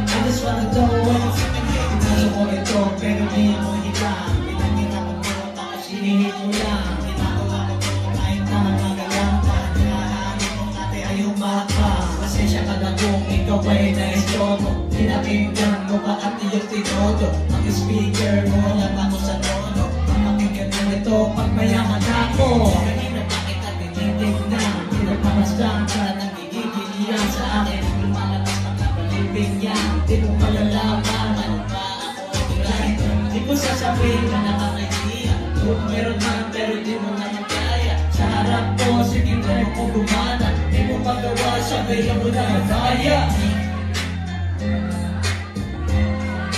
I just wanna know why you fucking hate me. Gusto ko ito pero di mo hilang. Pinagkita ko tapos sinihit mo lang. Ginagawa ko kahit na nagagalang ka. Hinahanap ko natin ay humaka. Pasensya ka na kung ikaw ay na-estrobo. Pinakinggan mo ba at iyong tinodo? Mag-speaker mo lang ako sa tono. Pakinggan mo ito pag mayaman ako. Kanina bakit at tinitignan? Pinagpamasdan ka nang gigigilian sa akin. Lumalabas pag nakalipin yan. Di mo malalaman ano ba ako ay di ko sasabihin na nakakaiya. Kung meron man pero di mo naman kaya. Sa harap ko, sige mo ko gumana. Di mo magawa, sabihin mo na kaya.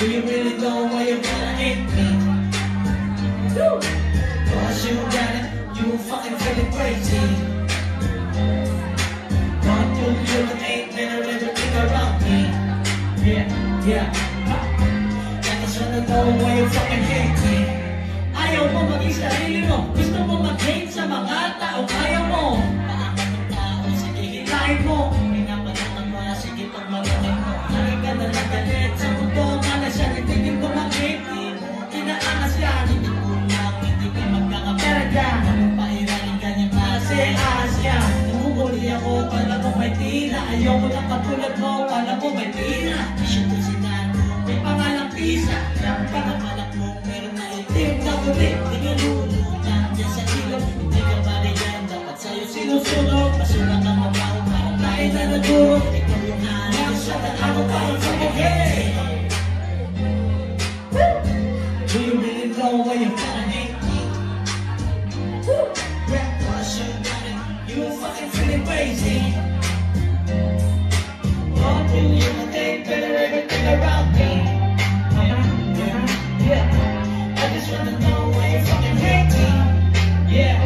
Do you really know why you gotta hate me? Cause you got it, you fucking feeling crazy. Want to feel an ain't better everything around me. Yeah. I just wanna know why you fucking hate me. Ayaw mo maging sarili mo. Gusto mo mag-hate sa mga tao. Ayaw mo. Paangat ng tao, sige hinahin mo. Pinapalaman mo na sige pag magaling mo. Lagi ka na nagalit sa mundo. Siya, hindi ko mag-hate mo. Inaangas yan. Hindi ko lang, hindi ka magkakapera dyan. Anong pairaling kanyang klase? Asya. Namumuli ako, kala mo may tina. Ayoko na katulad mo, kala mo may tina. Isyo ko sinano, may pangalang pisa. Yung pangamalak mo, meron na itim na ulit. Hindi ka lulutan dyan sa ilog. Hindi ka bali yan, dapat sa'yo sinusunod. Basura ka mabaho, parang tayo na naguro. Ikaw yung hanap, siya na ako parang sa bugay. Do you really know why you gotta hate me? Cause you got it, you fucking feeling crazy. Oh, do you think better everything around me? Yeah. I just wanna know why you fucking hate me. Yeah.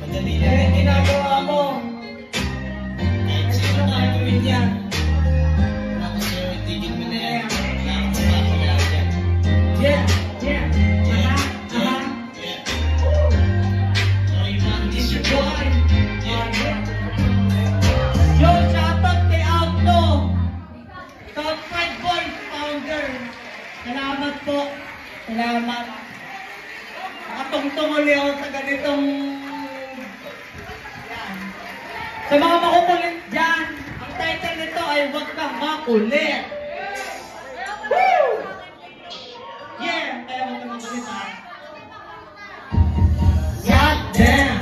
Madali na rin ginagawa mo. Kahit sino gagawin yan. Wala ko sa'yo, itigil mo na yan. Yeah. Yo, shoutout kay Auto. Top 5 Boys founder. Salamat po. Salamat. Nakatungtong ulit ako sa ganitong yan. Sa mga makukulit dyan, ang title nito ay Huwag Kang Makulit. Woo! Yeah! Kaya huwag kang makulit ha. God damn!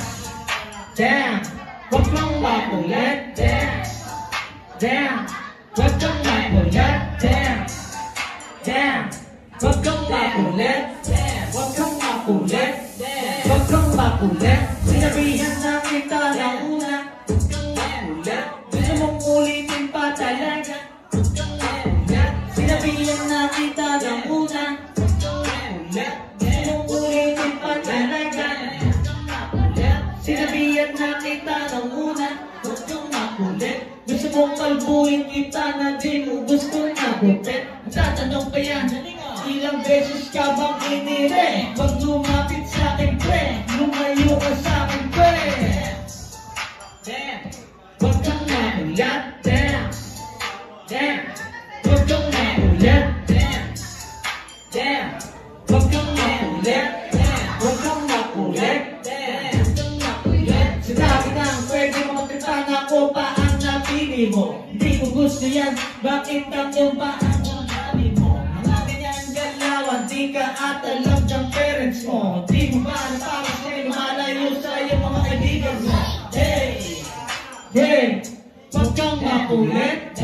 Damn! Huwag kang makulit! Damn! Damn! Huwag kang makulit! Damn! Damn! Huwag kang makulit! Damn! Huwag kang makulit! Damn! Huwag kang makulit! Sinabihan na kita na una. Huwag kang makulit! Gusto mong ulitin pa talaga. Huwag kang makulit! Sinabihan na kita na una. Huwag kang makulit! Gusto mong ulitin pa talaga. Huwag kang makulit! Sinabihan na kita na una. Huwag kang makulit! Gusto mong kalbuhin kita na di mo gusto na gupit. Tatanong pa yan, ilang beses ka bang inire? Huwag lumapit sa akin, pre. Lumayo ka sa akin, pre. Damn! Huwag kang makulit. Damn! Damn! Huwag kang makulit. Damn! Damn! Huwag kang makulit. Damn! Huwag kang makulit. Damn! Huwag kang makulit. Sinabi nang pwede mo mapitan ako pa ang napili mo. Hindi ko gusto yan. Bakit tanong ba ang sabi mo? Mga ganyan galawan, di ka at alam diyang parents mo. Di mo ba napakas kayo lumalayo sa iyong mga kaibigan mo? Hey! Hey! Huwag kang makulit.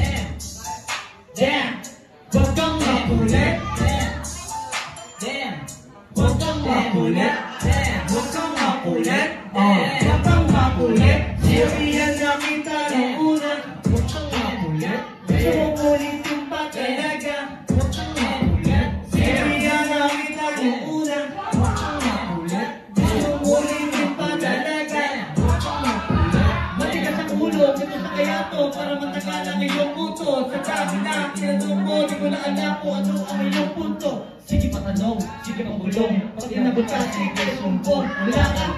Sa dami na tinanong mo, di ko na alam kung ano ang iyong punto. Sige patanong, sige pangulong, pag inagot ka, sige sumpong. Wala kang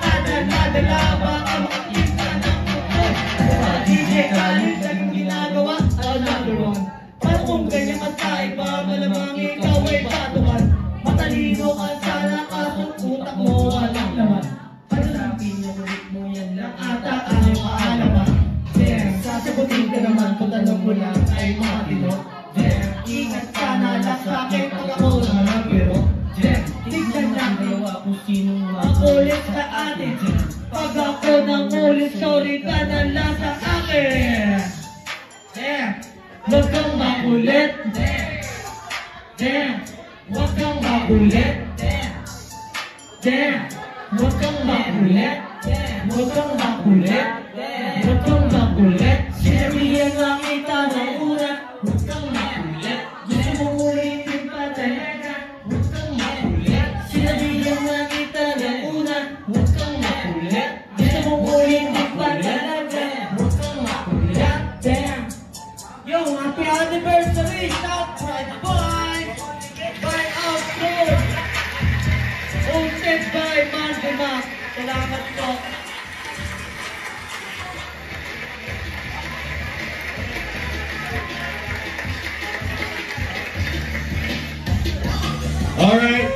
nadala, baka makakita ng mundo. Mga DJ college, anong ginagawa? Number one. Para kung ganyan ka sa iba, malamang ikaw ay patukan. Matalino ka sana, kaso utak mo walang laman. Para sa akin, yung ulit mo yan lang ata ang iyong kaalaman. Sasagutin ka naman kung tanong mo lang ay matino. Ingat ka na lang sa akin pag ako nalagiro. Tignan natin kung sinong makulit sa atin. Pag ako nangulit, sorry ka na lang sa akin. Huwag kang makulit. Huwag kang makulit. Huwag kang makulit. Huwag kang makulit. Huwag kang makulit. Sinabihan lang kita ng una. Huwag kang makulit. Gusto mong ulitin pa talaga. Huwag kang makulit. Sinabihan lang kita ng una. Huwag kang makulit. Gusto mong ulitin pa talaga. Huwag kang makulit. Yo, happy anniversary! Shout right by Outdoor! Hosted by Mandimak. Salamat po. Alright.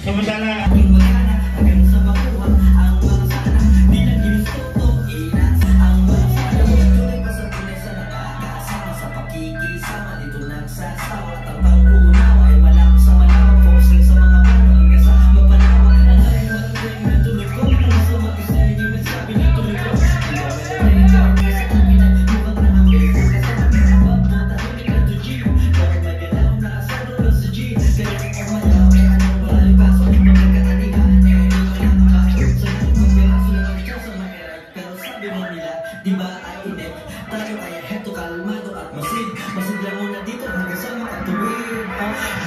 Samantala. Hanggang sa makuha ang mga sana. Di lang ginusto inas ang mga sana. Tuloy ka sa tunay sa nakakasama. Sa pakikisama dito nagsasawa. At ang pang-uunawa ay malak sa malawa. Focus lang sa mga plano hanggang sa mapanawa. Ang aray walang rin na tuloy ko. Hanggang sa mag-isay di man sabi na tuloy ko. Di ba ay inip? Tayo ay heto kalmado at masid. Masid lang muna dito hanggang sa makatuwid.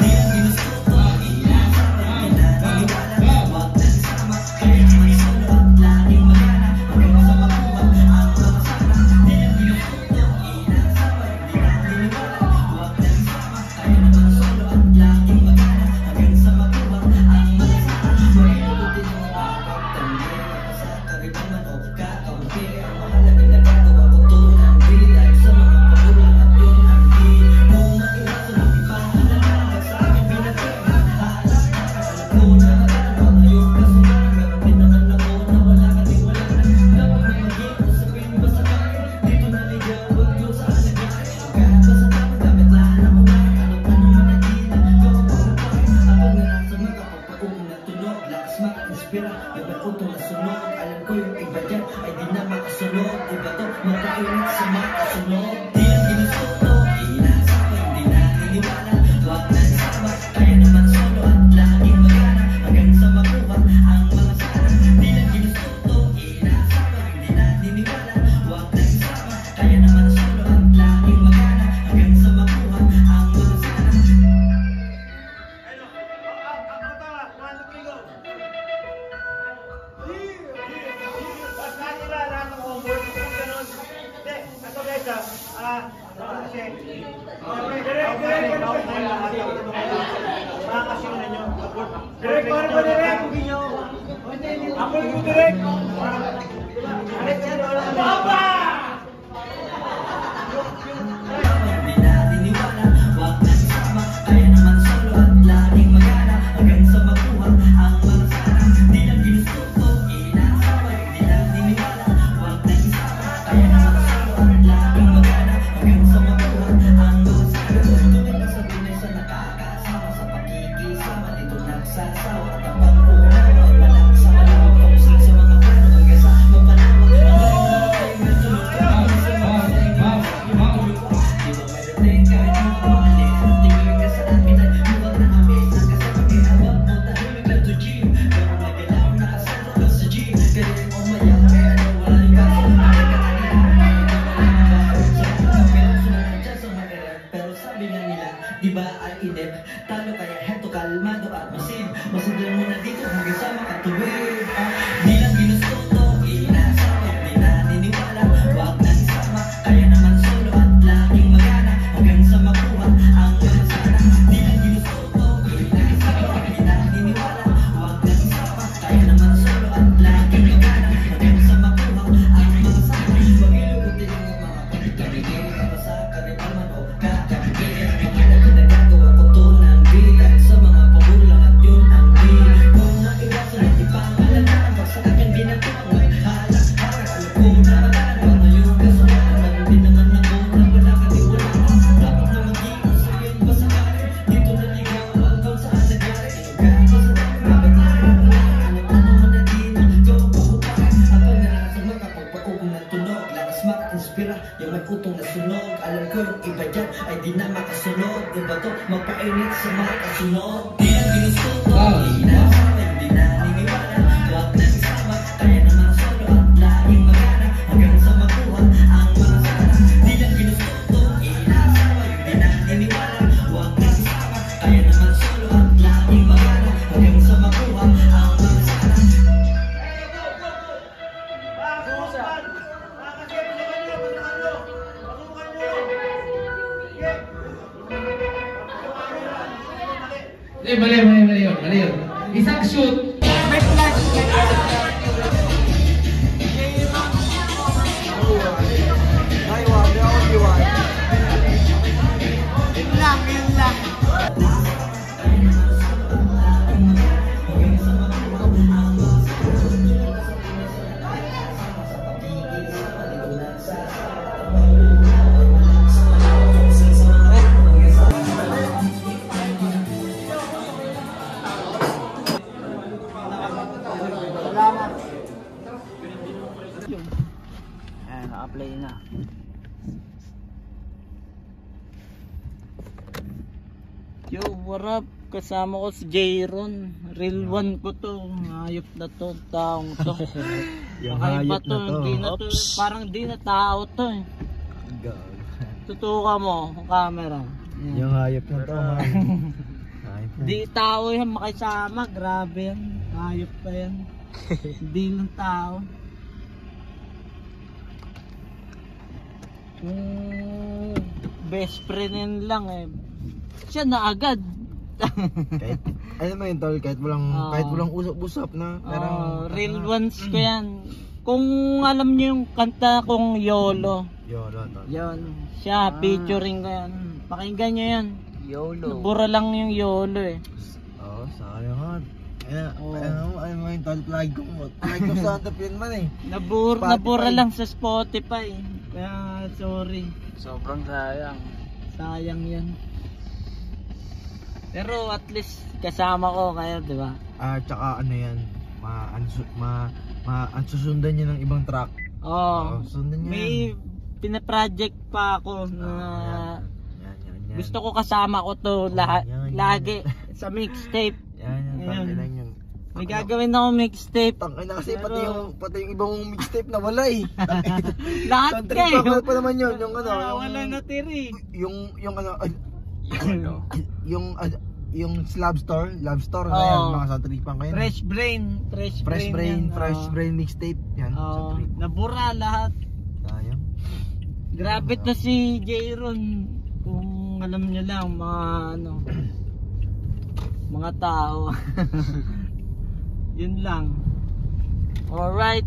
Di lang ginusto to, inasama, pinaniniwala. Huwag na isama, kaya naman solo at laging magana. Hanggang sa makuha ang mga sana. Di lang ginusto to, inasama, pinaniniwala. Huwag na isama, kaya naman solo at laging magana. Hanggang sa makuha ang mga sana. Mahinutin mo ang pagtanggi. Sa kagitaman o kakaunti ang mahalaga. Nagagawa ko to ng bilang sa mga pagulang at yun ang di mo maiwasan ang ipaalala sa aking pinagkaiba. Alam ko na alam ngayon kasunod. Meron din naman ako na wala ka din wala na. Dapat may maging usapin ba sa kaya? Dito naligaw wag ko saan nagkaya. Kaya ba sa tapos dapat lahat na mga ano-ano managila. Kapag apag na nasa mga kapagpagong na tunog. Lakas maka-inspira, iba't utong na sunog. Alam ko yung iba dyan ay di na makasunod. Iba to, makainit sa makasunod. Di lang ginusto to, inasama, hindi naniniwala. Huwag na isama, kaya naman solo at laging magana. Hanggang sa makuha ang mga sana. Di lang ginusto to, inasama, hindi naniniwala. Huwag na isama, kaya naman solo at laging magana. Hanggang sa makuha ang mga sana. Direk, paano ba direk? Ako yung direk. Baba! Hindi naniniwala, huwag na isama, kaya naman solo at laging magana. Hanggang sa makuha ang mga sana. Di lang ginusto to, inasama, hindi naniniwala. Huwag na isama, kaya naman solo at laging magana. Hanggang sa makuha ang mga sana. Tuloy ka sa tunay sa nakakasama. Sa pakikisama, dito nagsasawa. At ang pang-uunawa ay malak sa malawa. Focus lang sa mga plano hanggang sa mapanawa. Di ba ay inip? Talo kaya heto kalmado at masid. Masid lang muna dito hanggang sa makatuwid. Di lang ginusto to, inasama, hindi naniniwala. Huwag na isama, kaya naman solo at laging magana. Hanggang ay di na makasunod. Iba to magpainit sa mga kasunod. Di lang ginusto to, inasama yung di na niniwala. Huwag na sisama, kaya naman solo at laging magana hanggang sa makuha ang mga sana. Di lang ginusto to, inasama yung di na niniwala. Huwag na sisama, kaya naman solo at laging magana hanggang sa makuha ang mga sana. Mali yun. Isang shoot. May flash. Yun lang. Salamat. Ayan, na-apply na. Yo, what up? Kasama ko si Jayron. Real one ko to. Hayop na to. Taong to. Kakaiba to. Hindi na to. Parang di na tao to eh. Tutuka mo ang camera. Yan. Yung hayop na to. Di tao yan makisama. Grabe yan. Hayop pa yan. Hindi lang tao. Best friend yan lang eh. Siya na agad. Kahit, alam mo yun tol, kahit walang usap-usap na. Pero, real ones ko yan. Kung alam niyo yung kanta kong YOLO. YOLO tol. Yan. Siya, featuring ko yan. Pakinggan nyo yan. YOLO. Bura lang yung YOLO eh. Oo, sayang nga. Ano mo yung tol, flag ko sa top yun man eh. Nabura lang sa Spotify. Kaya sorry. Sobrang sayang. Sayang yan. Pero at least kasama ko kayo, di ba? Tsaka ano yan, susundan niya ng ibang track. Oo. Sundan niya. May pinaproject pa ako na Yan. gusto ko kasama ko to yan. lagi sa mixtape. Yan, tangina yun. May gagawin ako mixtape. Tangina kasi pati yung ibang mixtape na wala eh. Lahat Country kayo. pa naman yun, yung ano. Wala na tiri. Yung ano, yung love store na yan, mga sa tripan kayo. Fresh brain Mixtape yan. Sa trip. Nabura lahat. Sayang. Grabe to si Jayron. Kung alam niyo lang mga tao. Yun lang. Alright.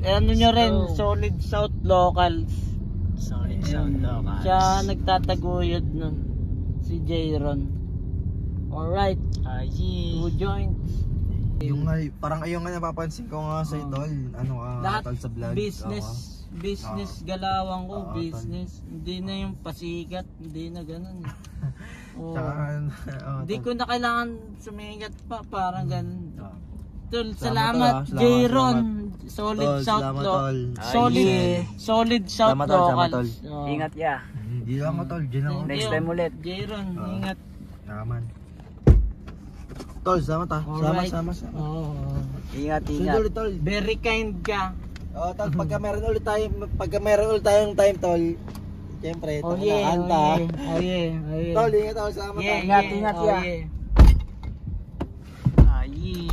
Ano nyo rin, Solid South Locals. Solid Sound Locals. Siya nagtataguyod nun. Si Jayron. Alright. Ayi. 2 joints. Yung parang ayun nga napapansin ko nga sa idol, ano ka, Lahat tol sa vlog. business galawang ko, business. Hindi na yung pasikat, hindi na ganun. Hindi ko na kailangan sumigat pa, parang ganun. Tol, salamat Jayron. Solid South Locals. Solid South Locals. Ingat ya. Hindi lang ako tol, dyan ako. Next time ulit. Jayron, ingat. Naman. Tol, sama ta. Alright. Sama. Oo. Ingat. Sunod ulit tol. Very kind ka. Tol, pagka meron ulit tayong time tol. Siyempre, Oh yeah. Tol, ingat ako, sama ta. Ingat ya. Ayi.